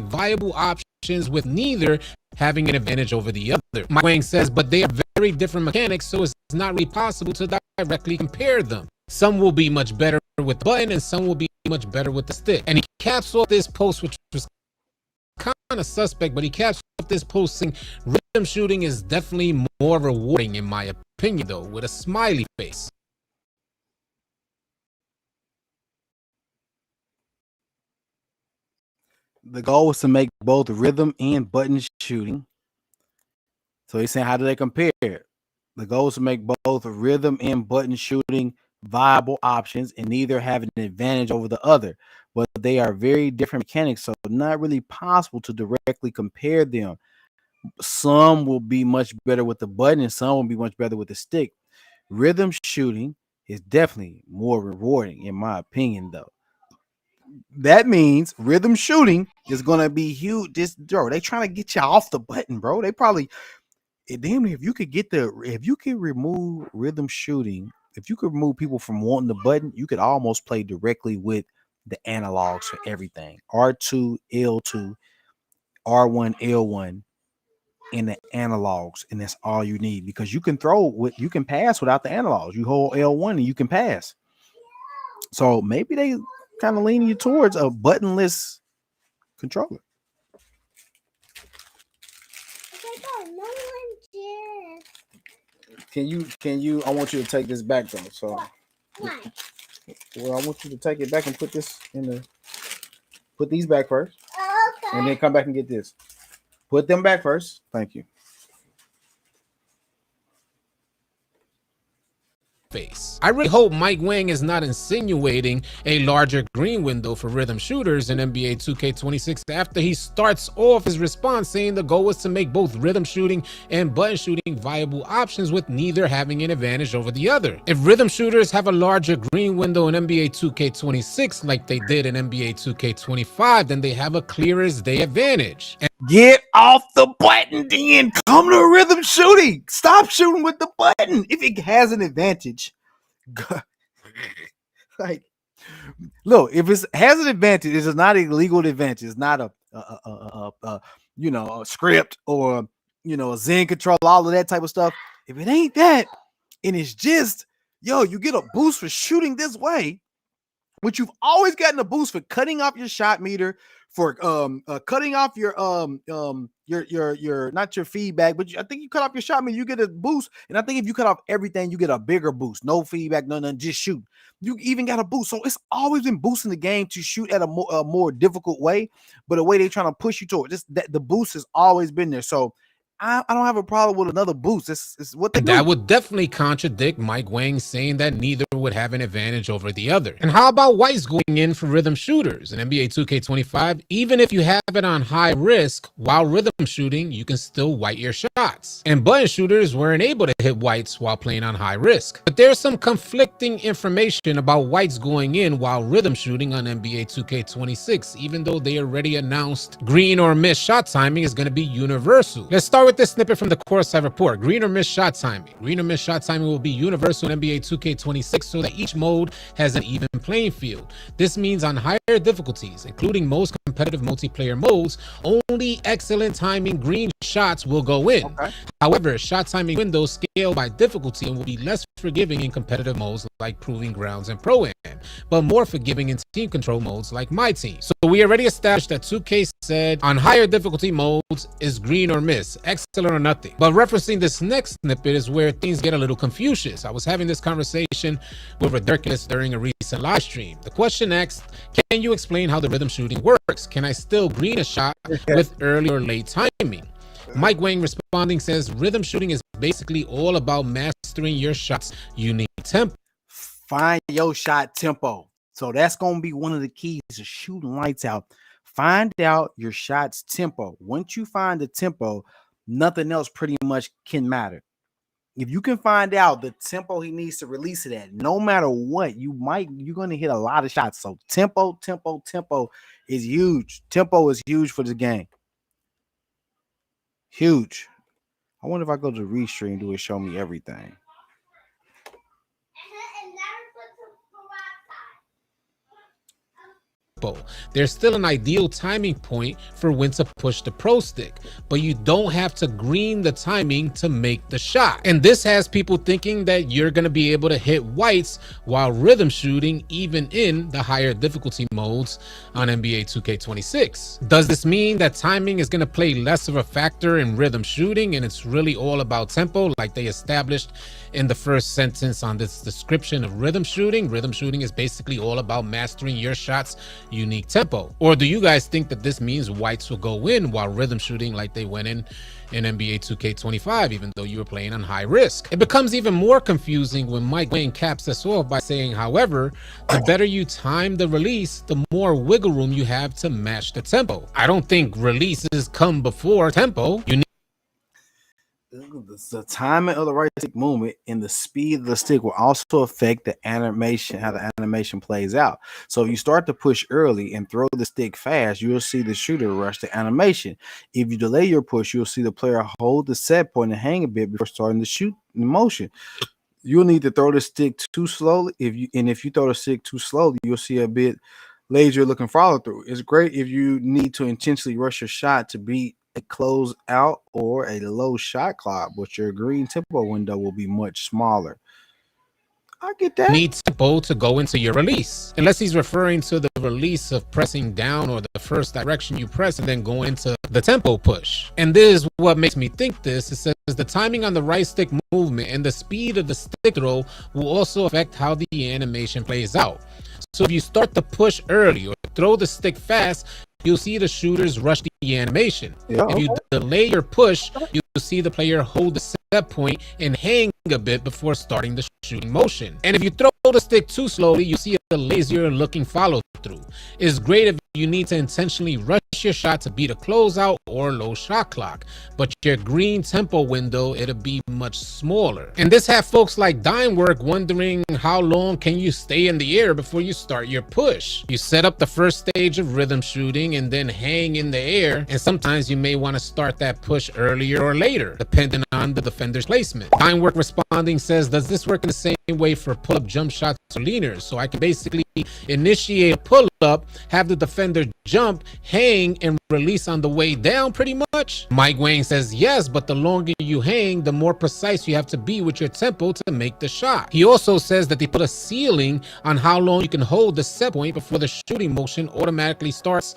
viable options, with neither having an advantage over the other. Mike Wang says, but they are very different mechanics, so it's not really possible to directly compare them. Some will be much better with the button, and some will be much better with the stick. And he caps off this post, which was kind of suspect, but he caps off this post saying, rhythm shooting is definitely more rewarding in my opinion, though, with a smiley face. The goal was to make both rhythm and button shooting. So he's saying, how do they compare? The goal is to make both rhythm and button shooting viable options, and neither have an advantage over the other. But they are very different mechanics, so not really possible to directly compare them. Some will be much better with the button, and some will be much better with the stick. Rhythm shooting is definitely more rewarding, in my opinion, though. That means rhythm shooting is gonna be huge. They're trying to get you off the button, bro. They probably, damn, if you could remove rhythm shooting, if you could remove people from wanting the button, you could almost play directly with the analogs for everything. R2, L2, R1, L1, and the analogs, and that's all you need, because you can pass without the analogs. You hold L1 and you can pass. So maybe they kind of lean you towards a buttonless controller. Can you I want you to take this back though. So well, I want you to take it back and put these back first. Okay. And then come back and get this. Put them back first. Thank you. face. I really hope Mike Wang is not insinuating a larger green window for rhythm shooters in NBA 2K26 after he starts off his response saying the goal was to make both rhythm shooting and button shooting viable options with neither having an advantage over the other. If rhythm shooters have a larger green window in NBA 2K26 like they did in NBA 2K25, then they have a clear as day advantage. Get off the button, then come to rhythm shooting. Stop shooting with the button. If it has an advantage, like, look, if it has an advantage, it's not a legal advantage. It's not a script or a Zen control, all of that type of stuff. If it ain't that, and it's just you get a boost for shooting this way, which you've always gotten a boost for cutting off your shot meter, for cutting off your not your feedback, but I think you cut off your shot meter, you get a boost. And I think if you cut off everything, you get a bigger boost. No feedback, none, just shoot. You even got a boost. So it's always been boosting the game to shoot at a more difficult way, but a way they're trying to push you toward. The boost has always been there. So I don't have a problem with another boost. It's what they do. That would definitely contradict Mike Wang saying that neither would have an advantage over the other. And how about whites going in for rhythm shooters in NBA 2K25? Even if you have it on high risk, while rhythm shooting, you can still white your shots. And button shooters weren't able to hit whites while playing on high risk. But there's some conflicting information about whites going in while rhythm shooting on NBA 2K26, even though they already announced green or miss shot timing is going to be universal. Let's start with this snippet from the Courtside report. Green or miss shot timing. Green or miss shot timing will be universal in NBA 2K26 so that each mode has an even playing field. This means on higher difficulties, including most competitive multiplayer modes, only excellent timing green shots will go in. Okay. However, shot timing windows scale by difficulty and will be less forgiving in competitive modes like Proving Grounds and Pro-Am, but more forgiving in team control modes like My Team. So we already established that 2K said on higher difficulty modes is green or miss, excellent or nothing. But referencing this next snippet is where things get a little Confucius. I was having this conversation with Ridiculous during a recent live stream. The question asked, can you explain how the rhythm shooting works? Can I still green a shot with early or late timing? Mike Wang responding says rhythm shooting is basically all about mastering your shot's unique tempo. Find your shot tempo. So that's going to be one of the keys to shooting lights out. Find out your shot's tempo. Once you find the tempo, nothing else pretty much can matter. If you can find out the tempo he needs to release it at, no matter what, you're going to hit a lot of shots. So tempo is huge. Tempo is huge for this game. Huge. I wonder if I go to Restream, do it show me everything? There's still an ideal timing point for when to push the pro stick, but you don't have to green the timing to make the shot. And this has people thinking that you're going to be able to hit whites while rhythm shooting even in the higher difficulty modes on NBA 2K26. Does this mean that timing is going to play less of a factor in rhythm shooting and it's really all about tempo like they established in the first sentence on this description of rhythm shooting? Rhythm shooting is basically all about mastering your shot's unique tempo. Or do you guys think that this means whites will go in while rhythm shooting like they went in NBA 2K25, even though you were playing on high risk? It becomes even more confusing when Mike Wang caps us off by saying, however, the better you time the release, the more wiggle room you have to match the tempo. I don't think releases come before tempo. You need the timing of the right stick movement and the speed of the stick will also affect the animation, how the animation plays out. So if you start to push early and throw the stick fast, you'll see the shooter rush the animation. If you delay your push, you'll see the player hold the set point and hang a bit before starting to shoot in motion. You'll need to throw the stick too slowly. If you throw the stick too slowly, you'll see a bit lazier looking follow through. It's great if you need to intentionally rush your shot to beat a close out or a low shot clock, but your green tempo window will be much smaller. I get that. Need tempo to go into your release, unless he's referring to the release of pressing down or the first direction you press and then going into the tempo push. And this is what makes me think this. It says the timing on the right stick movement and the speed of the stick throw will also affect how the animation plays out. So if you start to push early or throw the stick fast, you'll see the shooters rush animation. Yeah, If you delay your push, you'll see the player hold the set point and hang a bit before starting the shooting motion. And if you throw the stick too slowly, you see a lazier looking follow through. It's great if you need to intentionally rush your shot to beat a closeout or low shot clock, but your green tempo window, it'll be much smaller. And this had folks like Dimework wondering how long can you stay in the air before you start your push. You set up the first stage of rhythm shooting and then hang in the air, and sometimes you may want to start that push earlier or later, depending on the defender's placement. Dimework responding says, does this work in the same way for pull-up jump shots or leaners? So I can basically initiate a pull-up, have the defender jump, hang, and release on the way down pretty much? Mike Wang says yes, but the longer you hang, the more precise you have to be with your tempo to make the shot. He also says that they put a ceiling on how long you can hold the set point before the shooting motion automatically starts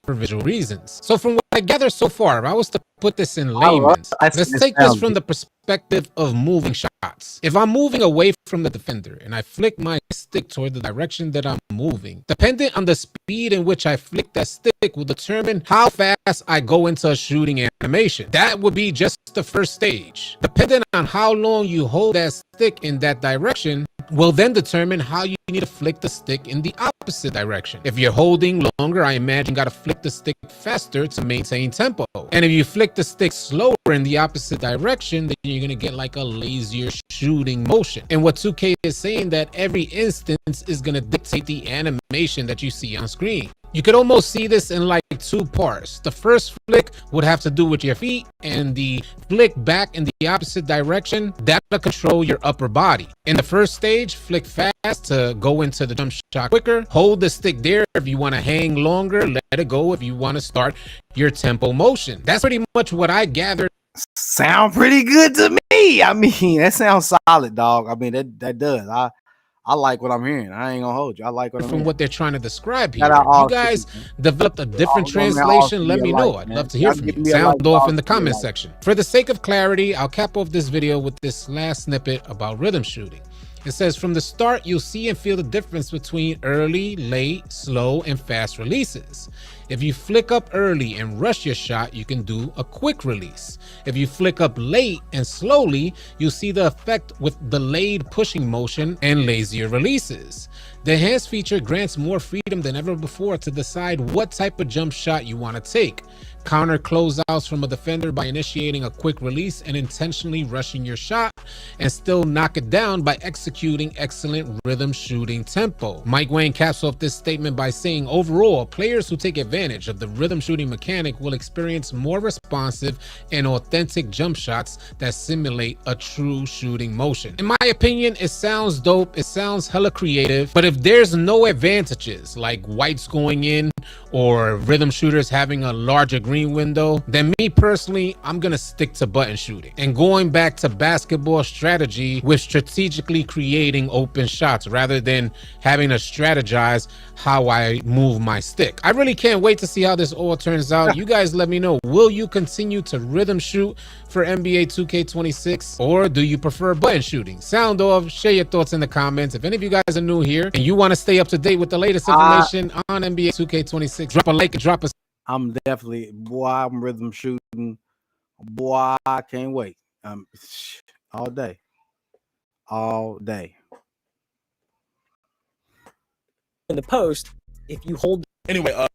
for visual reasons. So from what I gather so far, if I was to put this in layman's, let's take this from the perspective of moving shots. If I'm moving away from the defender and I flick my stick toward the direction that I'm moving, depending on the speed in which I flick that stick will determine how fast I go into a shooting animation. That would be just the first stage. Depending on how long you hold that stick in that direction will then determine how you need to flick the stick in the opposite direction. If you're holding longer, I imagine you gotta flick the stick faster to maintain tempo. And if you flick the stick slower in the opposite direction, then you're gonna get like a lazier shooting motion. And what 2K is saying that every instance is gonna dictate the animation that you see on screen. You could almost see this in like two parts. The first flick would have to do with your feet, and the flick back in the opposite direction, that'll control your upper body. In the first stage, flick fast to go into the jump shot quicker. Hold the stick there if you want to hang longer. Let it go if you want to start your tempo motion. That's pretty much what I gathered. Sound pretty good to me. I mean, that sounds solid, dog. I mean, that does. I like what I'm hearing. I ain't gonna hold you. I like what I'm hearing. What they're trying to describe here. If you guys developed a different translation, let me know. I'd love to hear from you. Sound off in the comment section. For the sake of clarity, I'll cap off this video with this last snippet about rhythm shooting. It says, from the start, you'll see and feel the difference between early, late, slow, and fast releases. If you flick up early and rush your shot, you can do a quick release. If you flick up late and slowly, you'll see the effect with delayed pushing motion and lazier releases. The enhanced feature grants more freedom than ever before to decide what type of jump shot you want to take. Counter closeouts from a defender by initiating a quick release and intentionally rushing your shot, and still knock it down by executing excellent rhythm shooting tempo. Mike Wang caps off this statement by saying, overall, players who take advantage of the rhythm shooting mechanic will experience more responsive and authentic jump shots that simulate a true shooting motion. In my opinion, it sounds dope, it sounds hella creative, but if there's no advantages like whites going in or rhythm shooters having a larger green window, then me personally, I'm gonna stick to button shooting and going back to basketball strategy with strategically creating open shots rather than having to strategize how I move my stick. I really can't wait to see how this all turns out. You guys let me know, will you continue to rhythm shoot for NBA 2K26 or do you prefer button shooting? Sound off, share your thoughts in the comments. If any of you guys are new here and you want to stay up to date with the latest information on NBA 2K26, drop a like and drop a... I'm definitely, boy, I'm rhythm shooting. Boy, I can't wait. All day. All day. In the post, if you hold anyway,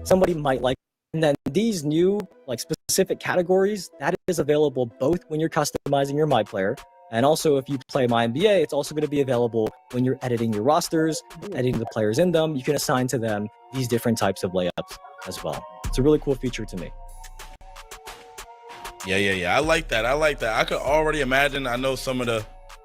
somebody might like, and then these new like specific categories, that is available both when you're customizing your My Player, and also if you play My NBA, it's also going to be available when you're editing your rosters, editing the players in them. You can assign to them these different types of layups as well. It's a really cool feature to me. Yeah. I like that. I could already imagine. I know some of the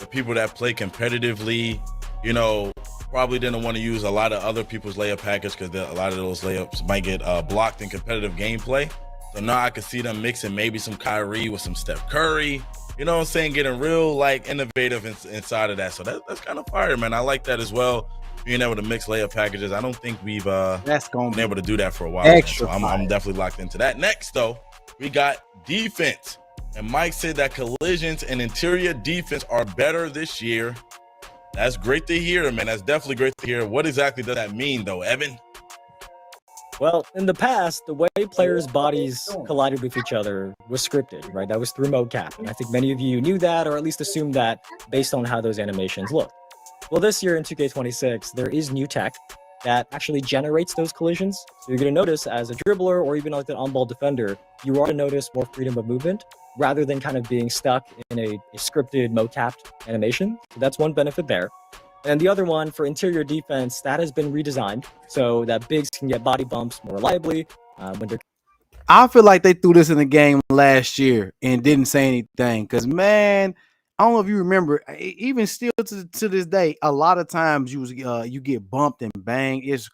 people that play competitively, you know, probably didn't want to use a lot of other people's layup package because a lot of those layups might get blocked in competitive gameplay. So now I could see them mixing maybe some Kyrie with some Steph Curry. You know what I'm saying? Getting real like innovative inside of that. So that's kind of fire, man. I like that as well. Being able to mix layup packages. I don't think we've been able to do that for a while. Extra so I'm definitely locked into that. Next, though, we got defense. And Mike said that collisions and interior defense are better this year. That's great to hear, man. That's definitely great to hear. What exactly does that mean, though, Evan? Well, in the past, the way players' bodies collided with each other was scripted, right? That was through mocap. And I think many of you knew that, or at least assumed that based on how those animations looked. Well, this year in 2K26, there is new tech that actually generates those collisions. So you're going to notice as a dribbler or even like an on-ball defender, you are going to notice more freedom of movement rather than kind of being stuck in a scripted mocapped animation. So that's one benefit there. And the other one for interior defense, that has been redesigned so that bigs can get body bumps more reliably when they're. I feel like they threw this in the game last year and didn't say anything. Because, man, I don't know if you remember, even still to this day, a lot of times you get bumped and banged. It's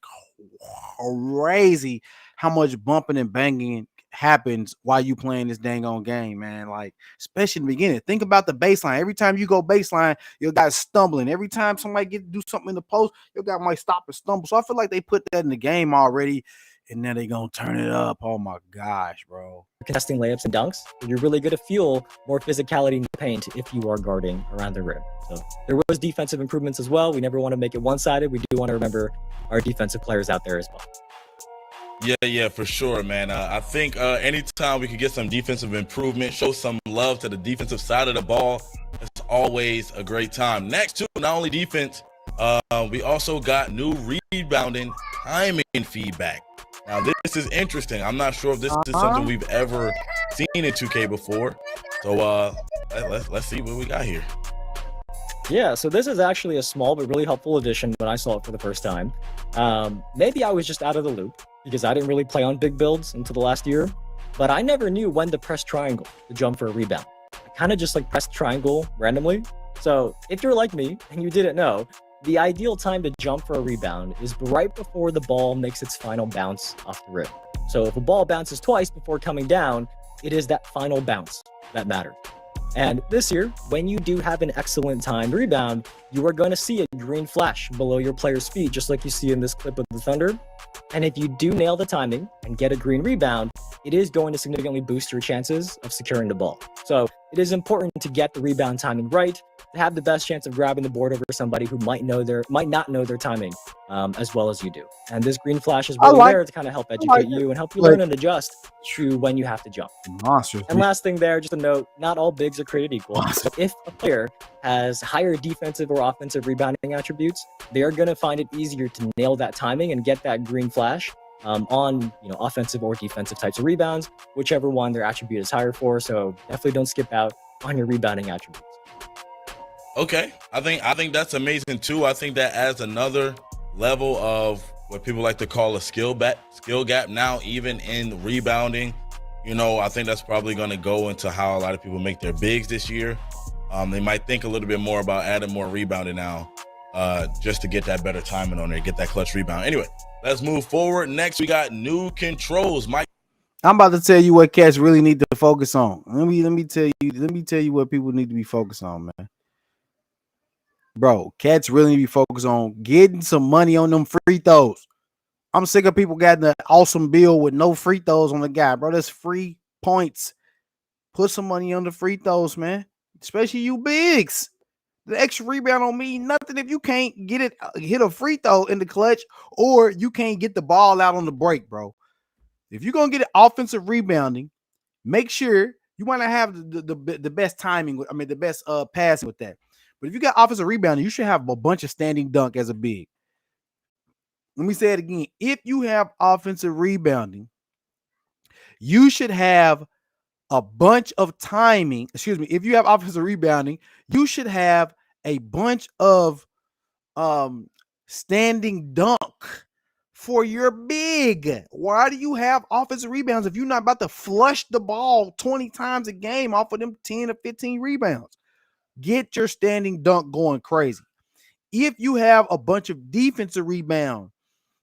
crazy how much bumping and banging happens while you playing this dang on game, man. Like, especially in the beginning. Think about the baseline. Every time you go baseline, your guy's stumbling. Every time somebody do something in the post, your guy might stop and stumble. So I feel like they put that in the game already, and then they gonna turn it up. Oh my gosh, bro. Contesting layups and dunks, you're really going to feel more physicality in the paint if you are guarding around the rim. So there was defensive improvements as well. We never want to make it one-sided. We do want to remember our defensive players out there as well. Yeah, for sure, man. I think anytime we could get some defensive improvement, show some love to the defensive side of the ball, it's always a great time. Next, too, not only defense, we also got new rebounding timing feedback. Now, this is interesting. I'm not sure if this is something we've ever seen in 2K before. So let's see what we got here. Yeah, so this is actually a small but really helpful addition when I saw it for the first time. Maybe I was just out of the loop because I didn't really play on big builds until the last year, but I never knew when to press triangle to jump for a rebound. I kind of just like pressed triangle randomly. So if you're like me and you didn't know, the ideal time to jump for a rebound is right before the ball makes its final bounce off the rim. So if a ball bounces twice before coming down, it is that final bounce that matters. And this year, when you do have an excellent timed rebound, you are going to see a green flash below your player's feet, just like you see in this clip of the Thunder. And if you do nail the timing and get a green rebound, it is going to significantly boost your chances of securing the ball. So it is important to get the rebound timing right, to have the best chance of grabbing the board over somebody who might not know their timing as well as you do. And this green flash is really there to kind of help educate you and help you learn and adjust to when you have to jump. Monsters. And last thing there, just a note, not all bigs are created equal. So if a player has higher defensive or offensive rebounding attributes, they are going to find it easier to nail that timing and get that green flash on offensive or defensive types of rebounds, whichever one their attribute is higher for. So definitely don't skip out on your rebounding attributes. Okay, I think that's amazing too. I think that adds another level of what people like to call a skill gap now, even in rebounding. I think that's probably going to go into how a lot of people make their bigs this year. They might think a little bit more about adding more rebounding now, just to get that better timing on there, get that clutch rebound. Anyway, let's move forward. Next, we got new controls. Mike, I'm about to tell you what cats really need to focus on. Let me tell you what people need to be focused on, man. Bro, cats really need to be focused on getting some money on them free throws. I'm sick of people getting the awesome bill with no free throws on the guy, bro. That's free points. Put some money on the free throws, man. Especially you bigs. The extra rebound don't mean nothing if you can't hit a free throw in the clutch, or you can't get the ball out on the break, bro. If you're gonna get offensive rebounding, make sure you want to have the best timing. The best passing with that. But if you got offensive rebounding, you should have a bunch of standing dunk as a big. Let me say it again. If you have offensive rebounding, you should have a bunch of timing. Excuse me. If you have offensive rebounding, you should have a bunch of standing dunk for your big. Why do you have offensive rebounds if you're not about to flush the ball 20 times a game off of them 10 or 15 rebounds? Get your standing dunk going crazy. If you have a bunch of defensive rebound,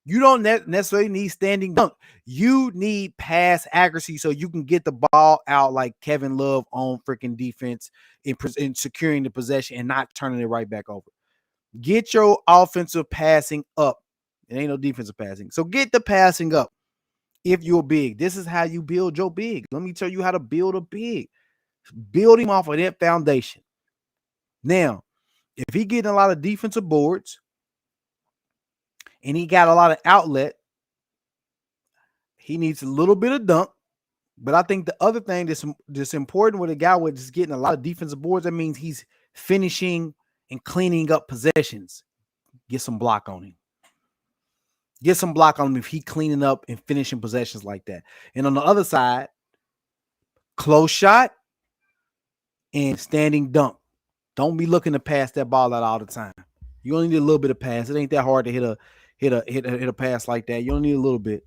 you don't necessarily need standing dunk. You need pass accuracy so you can get the ball out like Kevin Love on freaking defense in securing the possession and not turning it right back over. Get your offensive passing up. It ain't no defensive passing. So get the passing up if you're big. This is how you build your big. Let me tell you how to build a big. Build him off of that foundation. Now, if he getting a lot of defensive boards and he got a lot of outlet, He needs a little bit of dunk. But I think the other thing that's important with a guy with just getting a lot of defensive boards, that means he's finishing and cleaning up possessions. Get some block on him. Get some block on him if he cleaning up and finishing possessions like that. And on the other side, close shot and standing dunk. Don't be looking to pass that ball out all the time. You only need a little bit of pass. It ain't that hard to hit a pass like that. You only need a little bit.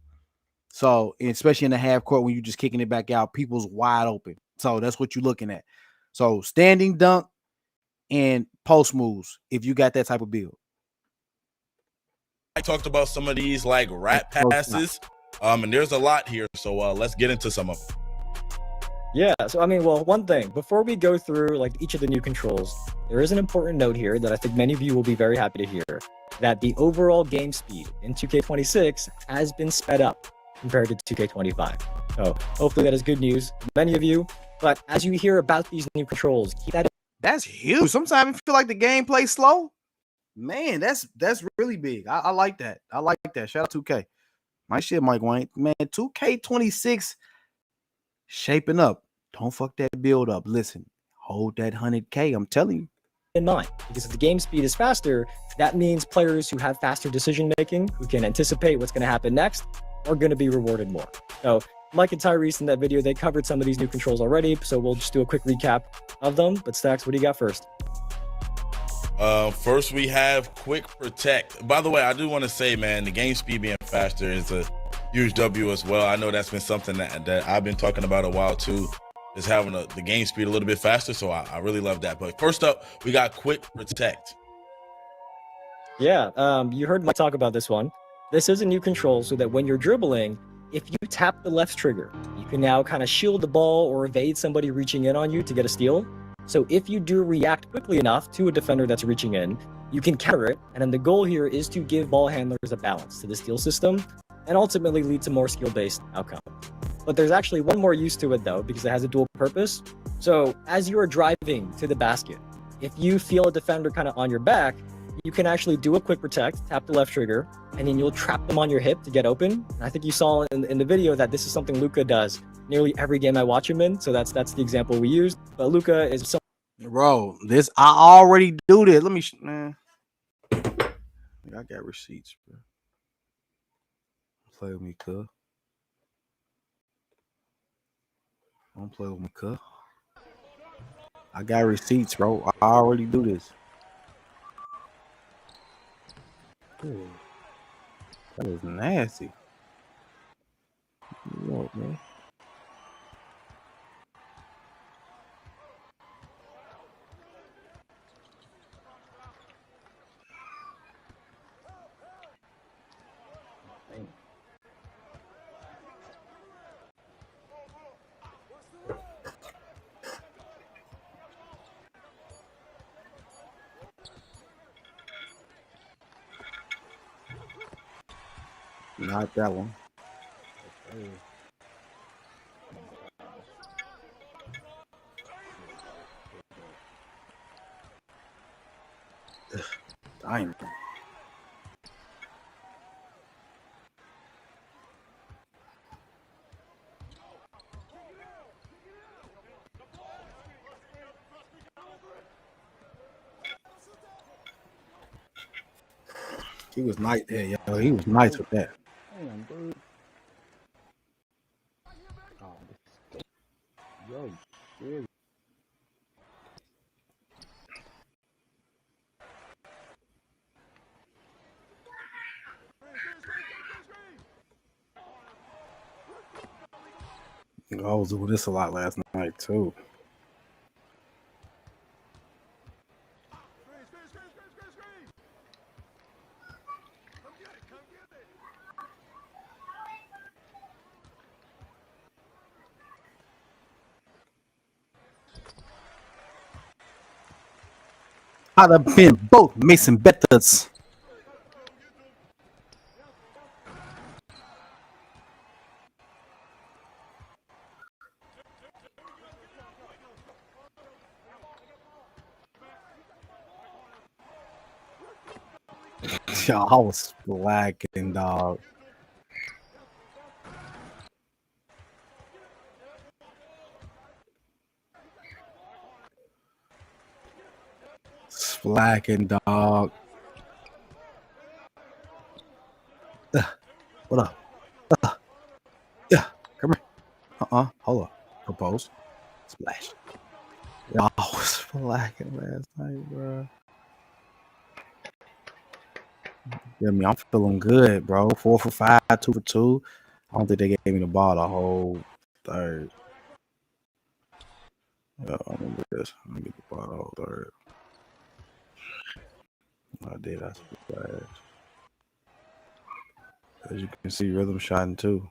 So, especially in the half court when you're just kicking it back out, people's wide open. So that's what you're looking at. So standing dunk and post moves if you got that type of build. I talked about some of these like rat passes, and there's a lot here. So let's get into some of them. Yeah, so I mean, well, one thing, before we go through like each of the new controls, there is an important note here that I think many of you will be very happy to hear, that the overall game speed in 2K26 has been sped up compared to 2K25. So hopefully that is good news for many of you. But as you hear about these new controls, keep that in. That's huge. Sometimes I feel like the gameplay slow. Man, that's really big. I like that. I like that. Shout out 2K. My shit, Mike Wayne. Man, 2K26 shaping up. Don't fuck that build up. Listen, hold that 100K. I'm telling you. In mind, because if the game speed is faster, that means players who have faster decision making, who can anticipate what's going to happen next, are going to be rewarded more. So Mike and Tyrese in that video, they covered some of these new controls already, so we'll just do a quick recap of them. But Stacks, what do you got first? First we have Quick Protect. By the way, I do want to say, man, the game speed being faster is a huge W as well. I know that's been something that I've been talking about a while too, is having the game speed a little bit faster. So I really love that. But first up, we got Quick Protect. Yeah, you heard Mike talk about this one. This is a new control so that when you're dribbling, if you tap the left trigger, you can now kind of shield the ball or evade somebody reaching in on you to get a steal. So if you do react quickly enough to a defender that's reaching in, you can counter it. And then the goal here is to give ball handlers a balance to the steal system and ultimately lead to more skill-based outcome. But there's actually one more use to it though, because it has a dual purpose. So as you are driving to the basket, if you feel a defender kind of on your back, you can actually do a quick protect, tap the left trigger, and then you'll trap them on your hip to get open. And I think you saw in the video that this is something Luka does nearly every game I watch him in. So that's the example we used. But Luka is so. Bro, this I already do this. Let me, man. I got receipts, bro. Play with me, cuz. Don't play with me, cuz. I got receipts, bro. I already do this. Ooh, that is nasty. What, man? Not that one. Damn. He was nice there, yo. He was nice with that. Damn, dude. Oh, yo, shit. I was doing this a lot last night too. I'd have been both Mason Betters. Yo, I was slacking, dog. Flacking, dog. What up? Yeah, come here. Hold on. Propose. Splash. Y'all was flacking last night, bro. Yeah, I'm feeling good, bro. 4 for 5, 2 for 2. I don't think they gave me the ball the whole third. Yeah, I remember this. I'm gonna get the ball the whole third. I did. I splashed. As you can see, rhythm shotting too.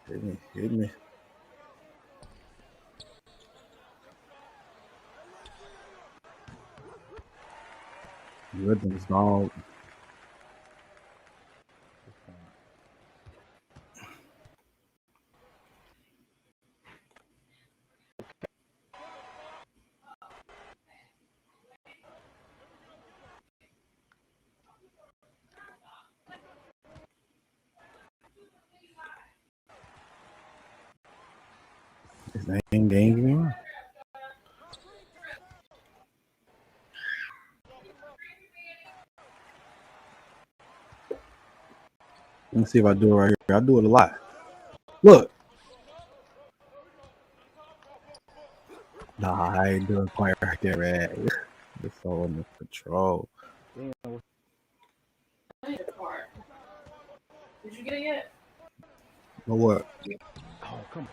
Hit me. Rhythm's dog. His name game. Let me see if I do it right here. I do it a lot. Look. Nah, I ain't doing quite right there, man. It's so under control. Damn. Did you get it yet? But what? Oh, come on.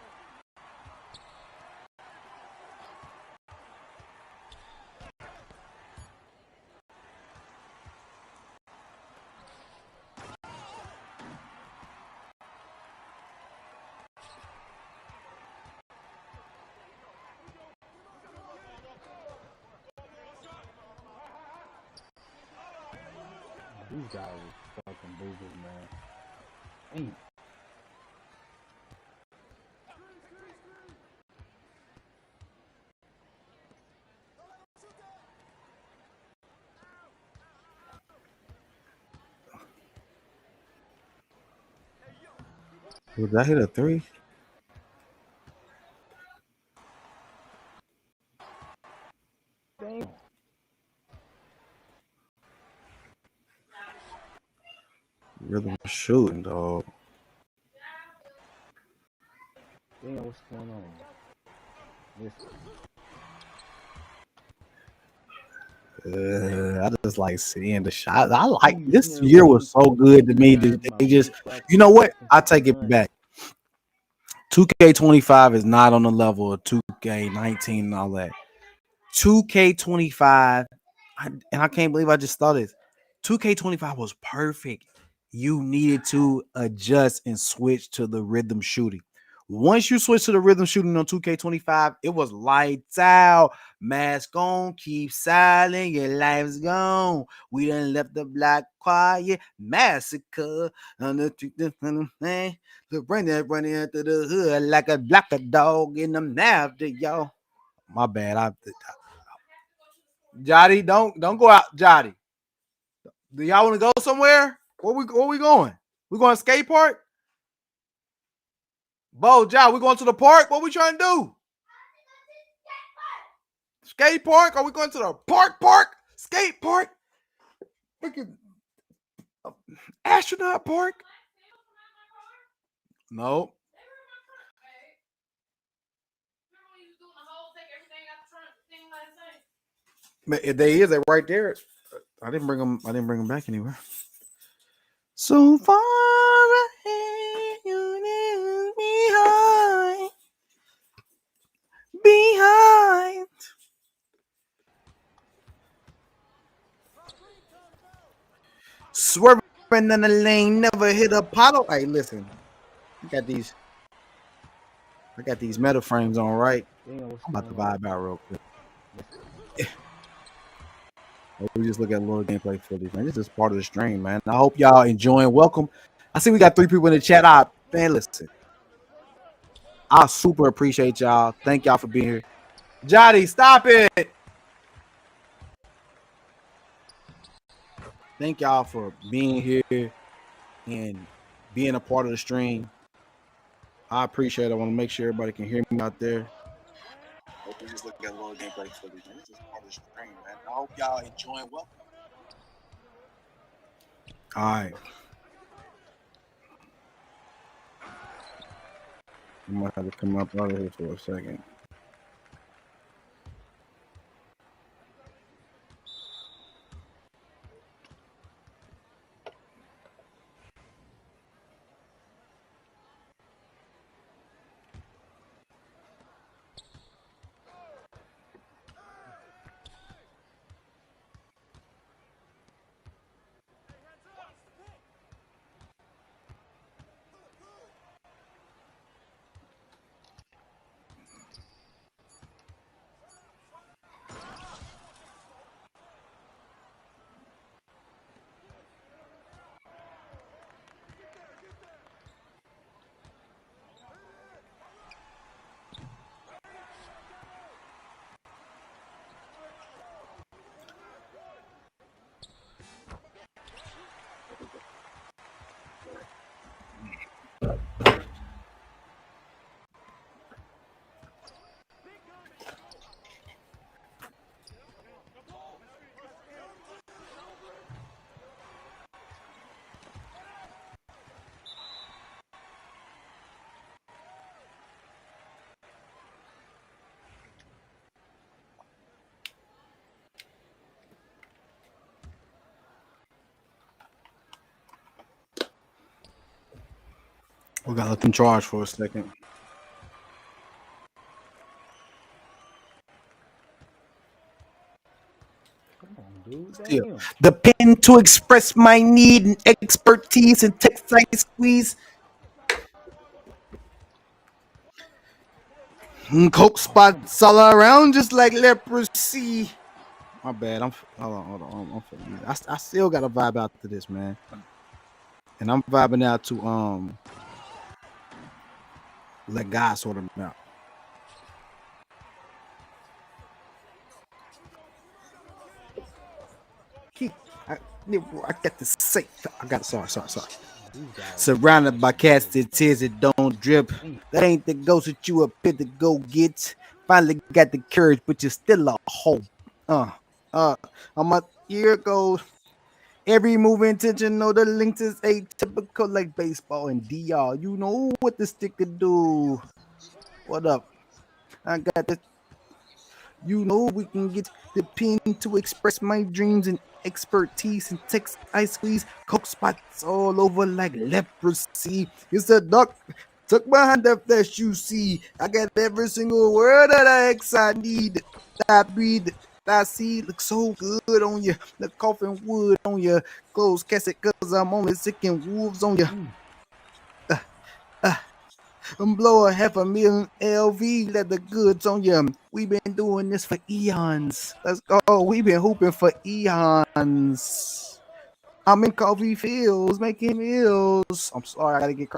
These guys are fucking boogers, man. Damn. Did I hit a 3? Damn. Rhythm shooting, dog. Damn, what's going on? I just like seeing the shots. I like this year was so good to me. They just, you know what? I take it back. 2K25 is not on the level of 2K19 and all that. 2K25, and I can't believe I just thought this. 2K25 was perfect. You needed to adjust and switch to the rhythm shooting. Once you switch to the rhythm shooting on 2K25, it was lights out. Mask on, keep silent, your life's gone. We done left the block quiet. Massacre. Look, bring that running into the hood like a black dog in the mouth, y'all. My bad. Jotty, don't go out, Jotty. Do y'all want to go somewhere? Where we going? We going to skate park? Bo, Jotty, we going to the park? What we trying to do? Skate park? Are we going to the park? Skate park? Freaking astronaut park? No. If they is, they're right there. I didn't bring them back anywhere. So far ahead, you behind. Swerving in the lane, never hit a puddle. Hey, listen, I got these metal frames on, right? I'm about to vibe out real quick. We just look at a little gameplay footage, man. This is part of the stream, man. I hope y'all enjoying. Welcome. I see we got 3 people in the chat. Man, listen. I super appreciate y'all. Thank y'all for being here. Jotty, stop it. Thank y'all for being here and being a part of the stream. I appreciate it. I want to make sure everybody can hear me out there. All right. I'm gonna have to come up out of here for a second. We gotta let them charge for a second. Still, the pen to express my need and expertise and text I squeeze. Coke spots all around just like leprosy. My bad. Hold on. I still got a vibe out to this, man. And I'm vibing out to let God sort them out. I got to say. I got sorry. Surrounded by cats that tears that don't drip. That ain't the ghost that you appear to go get. Finally got the courage, but you're still a hoe. I'm a year ago. Every move intentional, the links is atypical like baseball and DR. You know what the sticker do. What up? I got the. You know we can get the pen to express my dreams and expertise and text I squeeze coke spots all over like leprosy. It's a duck tuck behind the flesh you see. I got every single word that I need. I breathe. I see look so good on you. The coffin wood on your clothes casket cause I'm only sick and wolves on you. I'm blowing $500,000 LV leather goods on you. We've been doing this for eons. Let's go. We've been hooping for eons. I'm in coffee fields making meals. I'm sorry, I gotta get.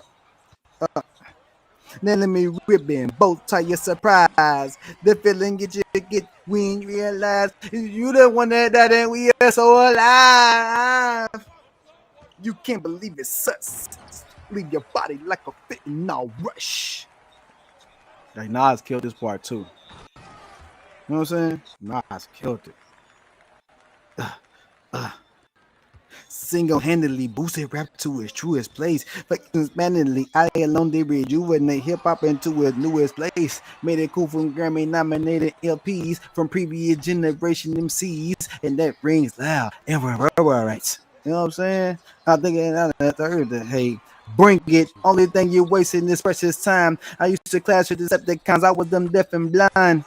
Then let me ribbon, both tie your surprise. The feeling get when you realize you the one that and we are so alive. You can't believe it's sus. Leave your body like a fentanyl rush. Like Nas killed this part too. You know what I'm saying? Nas killed it. Single-handedly boosted rap to its truest place. But manually, I alone did rejuvenate hip-hop into its newest place. Made it cool from Grammy-nominated LPs from previous generation MCs, and that rings loud and reverberates. You know what I'm saying? I think I heard that. Hey, bring it. Only thing you're wasting is precious time. I used to clash with Decepticons. I was them deaf and blind.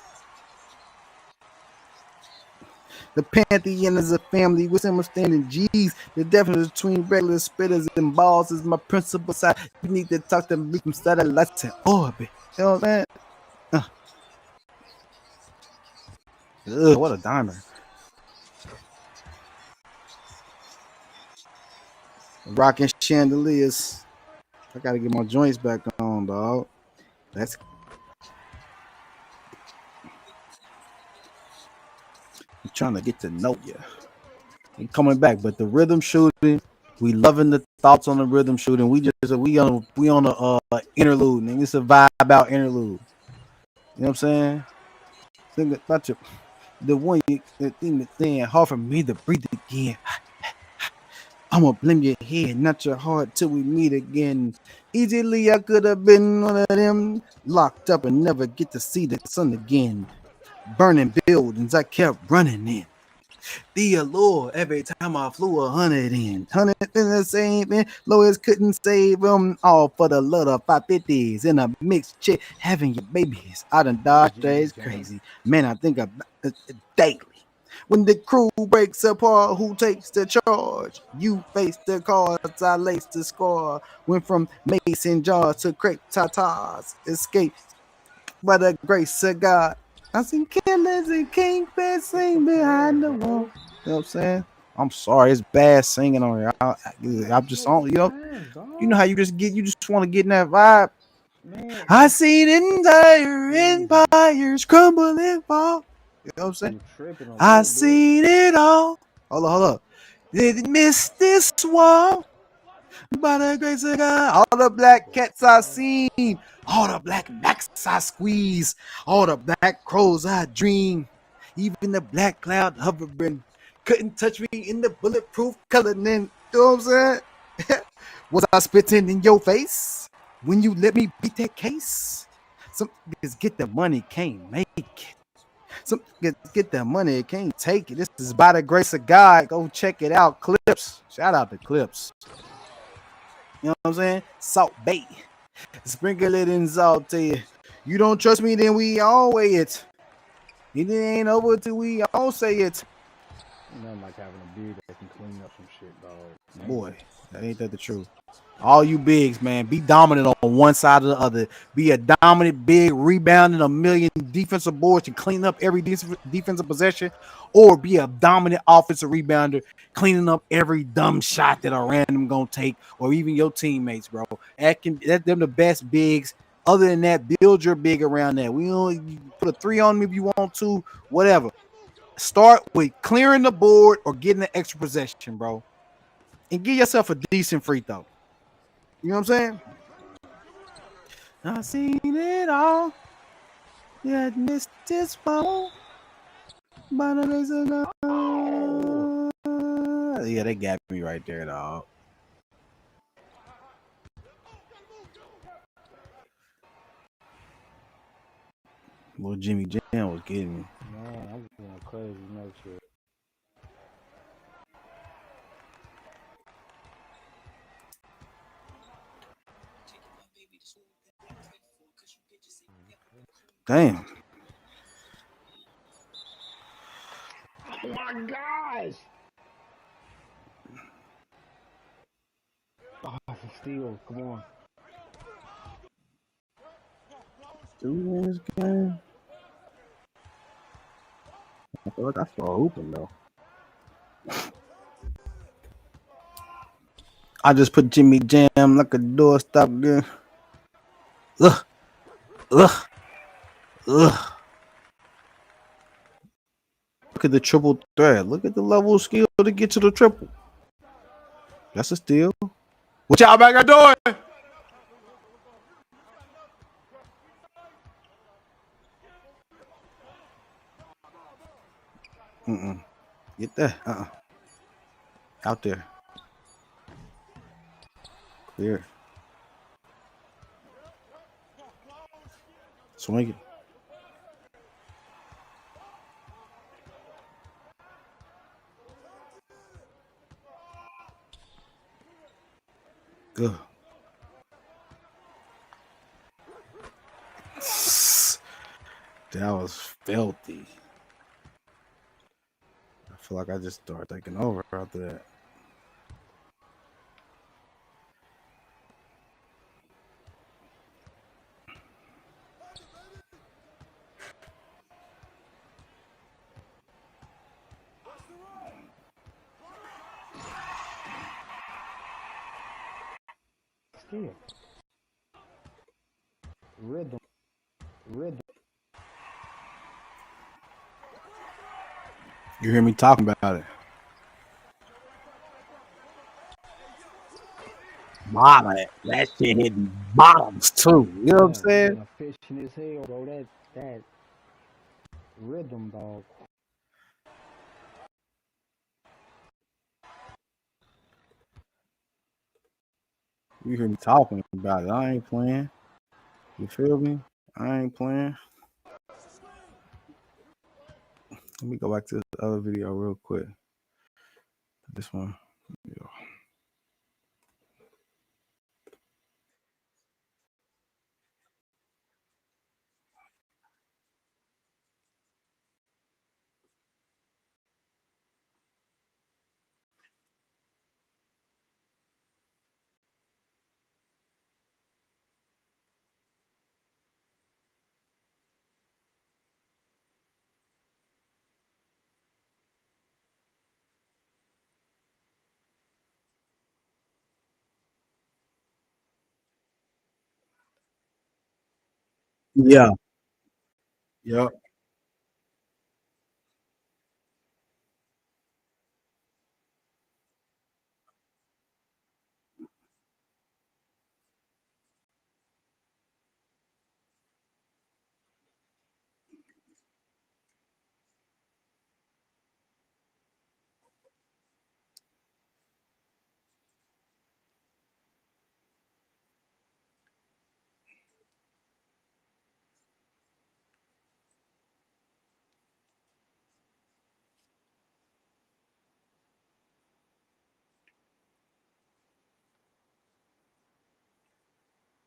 The Pantheon is a family with some standing G's. The difference between regular spitters and balls is my principal side. You need to talk to me from satellites and orbit. You know what I'm saying? Ugh, what a diamond. Rocking chandeliers. I gotta get my joints back on, dog. I'm trying to get to know you. I'm coming back, but the rhythm shooting, we loving the thoughts on the rhythm shooting. We on a interlude, and it's a vibe out interlude. You know what I'm saying? think about you. The one you the thing that's saying hard for me to breathe again. I'ma blame your head, not your heart, till we meet again. Easily, I could have been one of them locked up and never get to see the sun again. Burning buildings, I kept running in. The allure every time I flew 100 in. 100 in the same thing. Lois couldn't save them all for the love of 550s in a mixed chick having your babies. I done dodged days crazy. Man, I think about it daily. When the crew breaks apart, who takes the charge? You face the cards, I lace the score. Went from mason jars to crepe tatas. Escape by the grace of God. I seen killers and kingpins sing behind the wall. You know what I'm saying? I'm sorry, it's bad singing on here. I'm just on, you know how you just want to get in that vibe. I seen entire empires crumble and fall. You know what I'm saying? I seen it all. Hold up. Did miss this wall? By the grace of God, all the black cats I seen, all the black backs I squeeze, all the black crows I dream, even the black cloud hovering couldn't touch me in the bulletproof color. Then, you know what I'm saying? Was I spitting in your face when you let me beat that case? Some niggas get the money, can't make it. Some niggas get the money, can't take it. This is by the grace of God. Go check it out. Clips. Shout out to Clips. You know what I'm saying? Salt Bay. Sprinkle it in salt to you. You don't trust me, then we all weigh it. It ain't over till we all say it. Nothing like having a beard that can clean up some shit, dog. Boy, that ain't that the truth. All you bigs, man, be dominant on one side or the other. Be a dominant big, rebounding a million defensive boards to clean up every defensive possession, or be a dominant offensive rebounder, cleaning up every dumb shot that a random gonna take, or even your teammates, bro. That them the best bigs. Other than that, build your big around that. We only put a 3 on me if you want to, whatever. Start with clearing the board or getting an extra possession, bro, and give yourself a decent free throw. You know what I'm saying? I seen it all. Yeah, missed this one. Yeah, they got me right there, dog. Little Jimmy Jam was getting me. Man, I'm going crazy next year. Damn. Oh my gosh! Oh, it's a steal. Come on. Dude, this game. I feel like I saw open though. I just put Jimmy Jam like a doorstop girl. Ugh. Ugh. Ugh. Look at the triple threat. Look at the level of skill to get to the triple. That's a steal. What y'all back doing? Get that. Out there. Clear. Swing it. Good. That was filthy. I feel like I just started taking over after that. Steal. Rhythm. You hear me talking about it? Bottom. That shit hitting bottoms too. You know what I'm saying? Efficient as hell, bro. Rhythm dog. You hear me talking about it. I ain't playing. You feel me? I ain't playing. Let me go back to this other video real quick. This one. Yeah. Yep.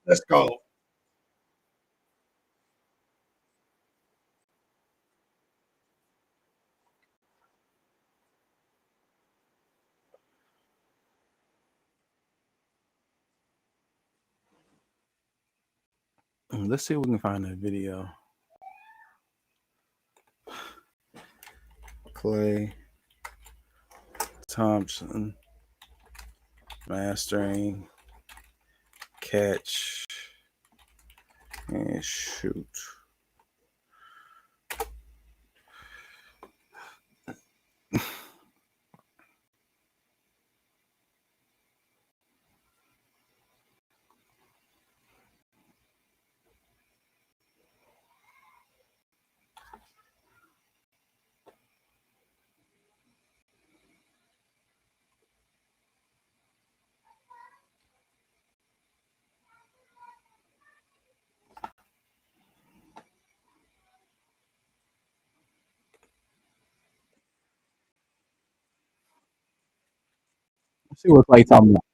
Let's go. Let's see if we can find that video. Clay Thompson mastering, catch, and shoot. Let's see what Clay talking about.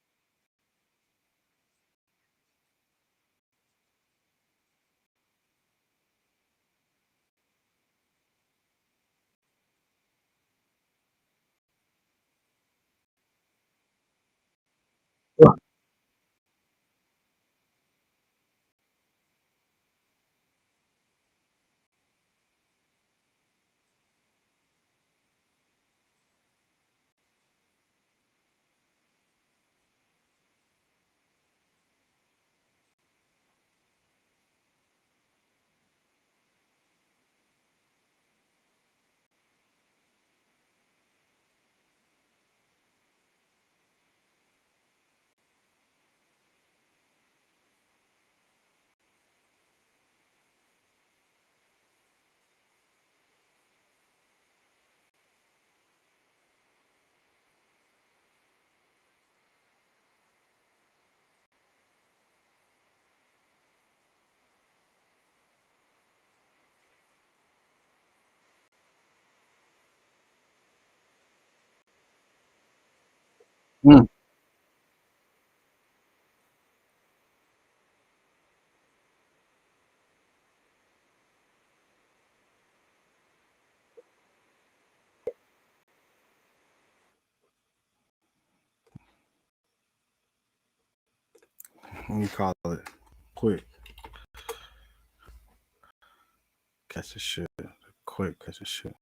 Mm. Let me call it quick. Catch the shit. Quick, catch the shit.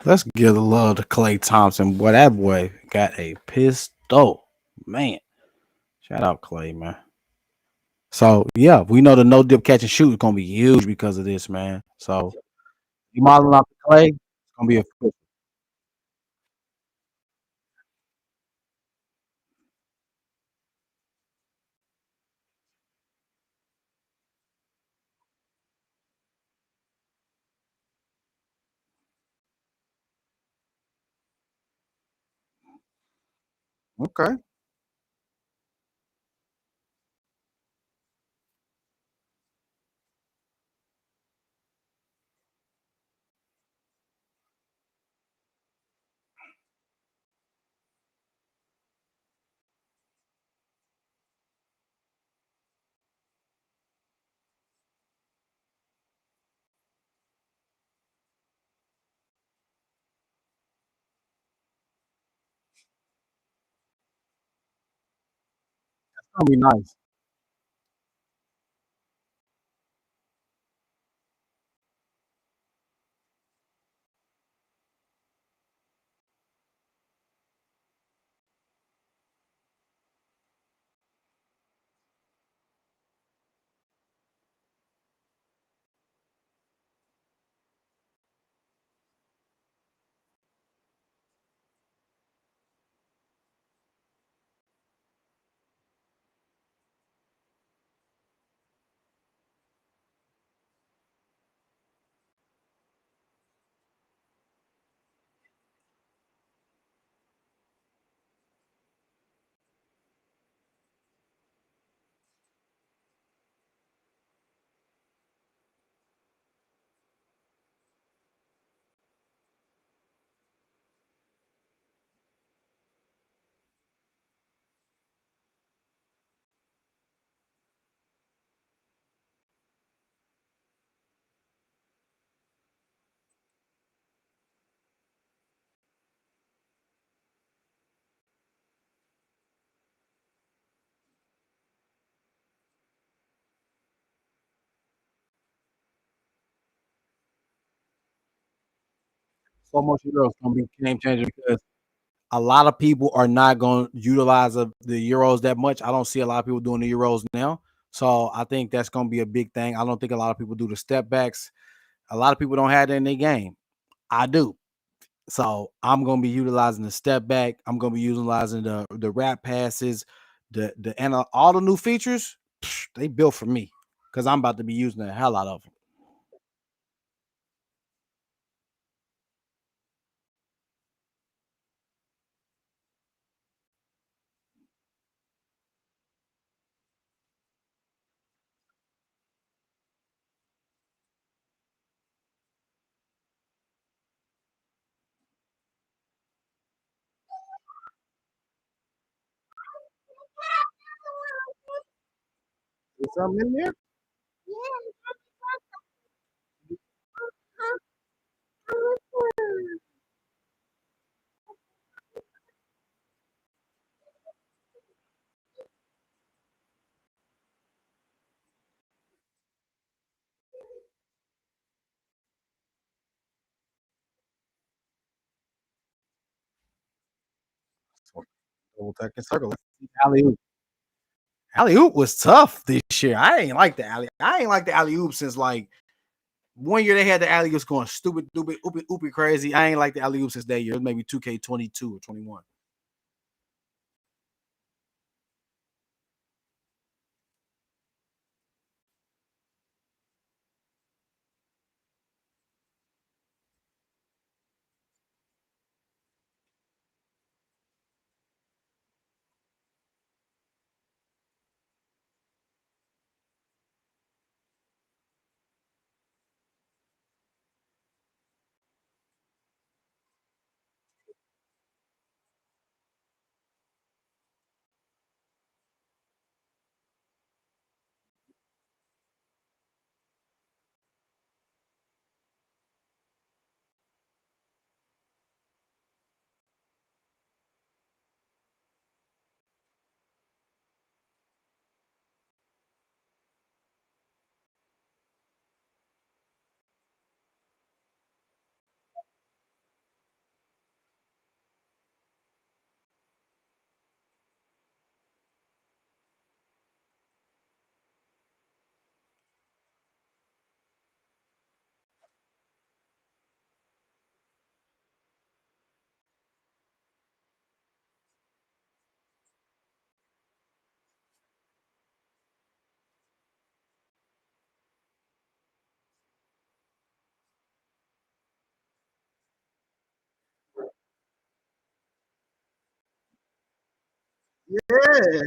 Let's give the love to Klay Thompson. Boy, that boy got a pistol. Man. Shout out Clay, man. So yeah, we know the no dip catch and shoot is gonna be huge because of this, man. So you modeling out the Clay, it's gonna be a okay. It's gonna be nice. So much Euros gonna be game changer because a lot of people are not gonna utilize the Euros that much. I don't see a lot of people doing the Euros now. So I think that's gonna be a big thing. I don't think a lot of people do the step backs. A lot of people don't have that in their game. I do. So I'm gonna be utilizing the step back. I'm gonna be utilizing the wrap passes, the and all the new features. They built for me because I'm about to be using the hell out of them. Is something in there? Double tack and circle. Alley oop. Alley oop was tough this year. I ain't like the alley. I ain't like the alley oop since like 1 year they had the alley oops going stupid, oopy crazy. I ain't like the alley oop since that year. It was maybe 2K22 or 21. Yeah.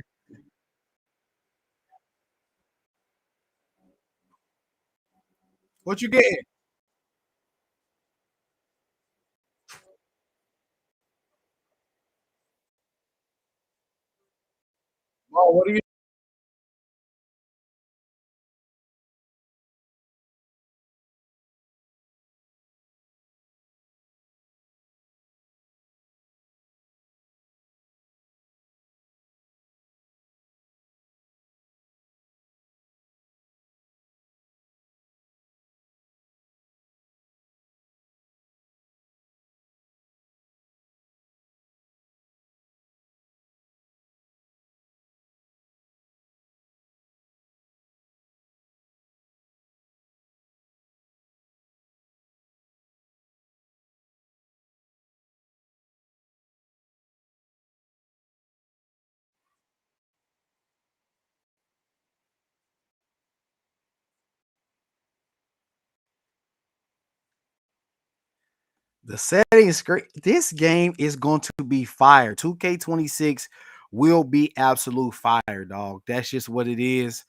What you getting? Oh, what are you? The setting is great. This game is going to be fire. 2K26 will be absolute fire, dog. That's just what it is.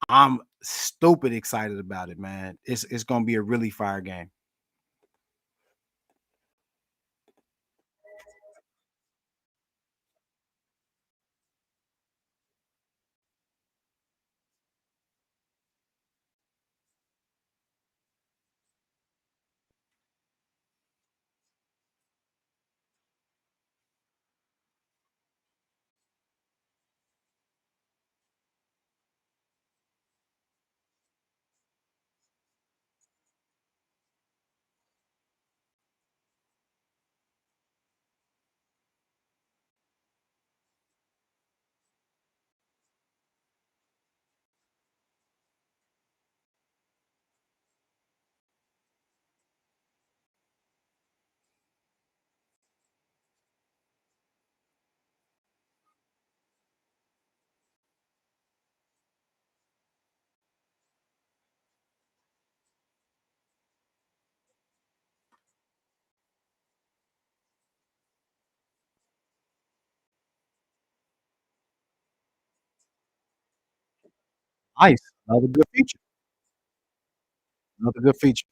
I'm stupid excited about it, man. It's going to be a really fire game. Nice. Another good feature. Another good feature.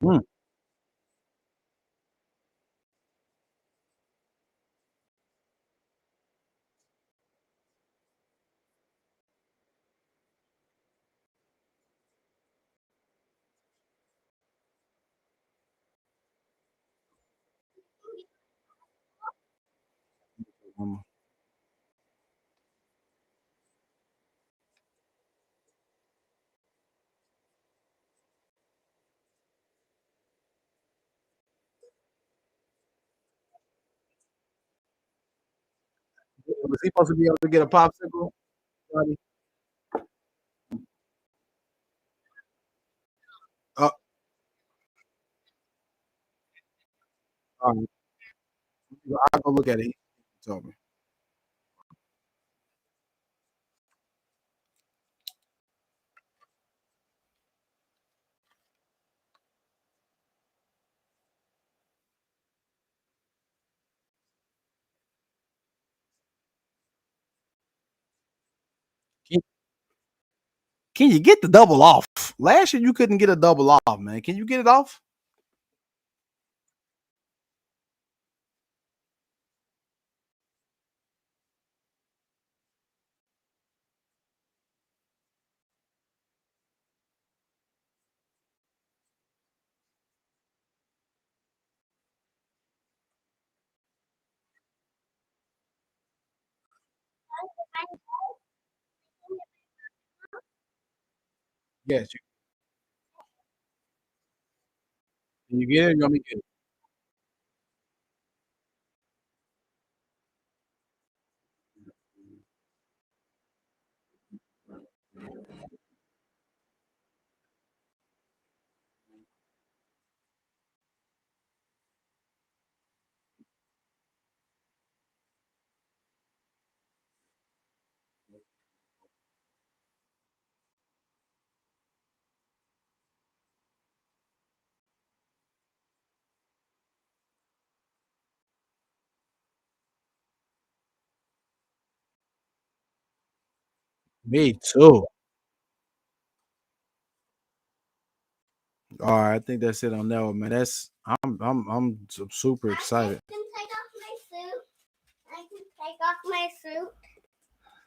Mm. Was he supposed to be able to get a popsicle? Buddy? Oh, I'll go look at it. He told me. Can, can you get the double off? Last year you couldn't get a double off, man. Can you get it off? Yes. Can you get it? You want me to get it? Me too. All right, I think that's it on that one, man. I'm super excited. I can take off my suit. I can take off my suit.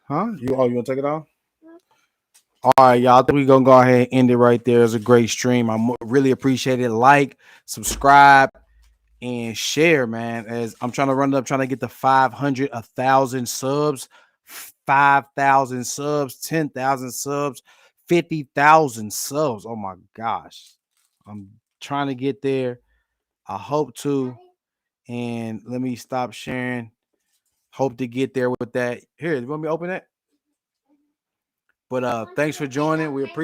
Huh? You want to take it off? All right, y'all. I think we're gonna go ahead and end it right there. It's a great stream. I really appreciate it. Like, subscribe, and share, man. As I'm trying to run it up, trying to get to 500, 1,000 subs, 5,000 subs, 10,000 subs, 50,000 subs. Oh my gosh. I'm trying to get there. I hope to. And let me stop sharing. Hope to get there with that. Here, you want me to open it? But thanks for joining. We appreciate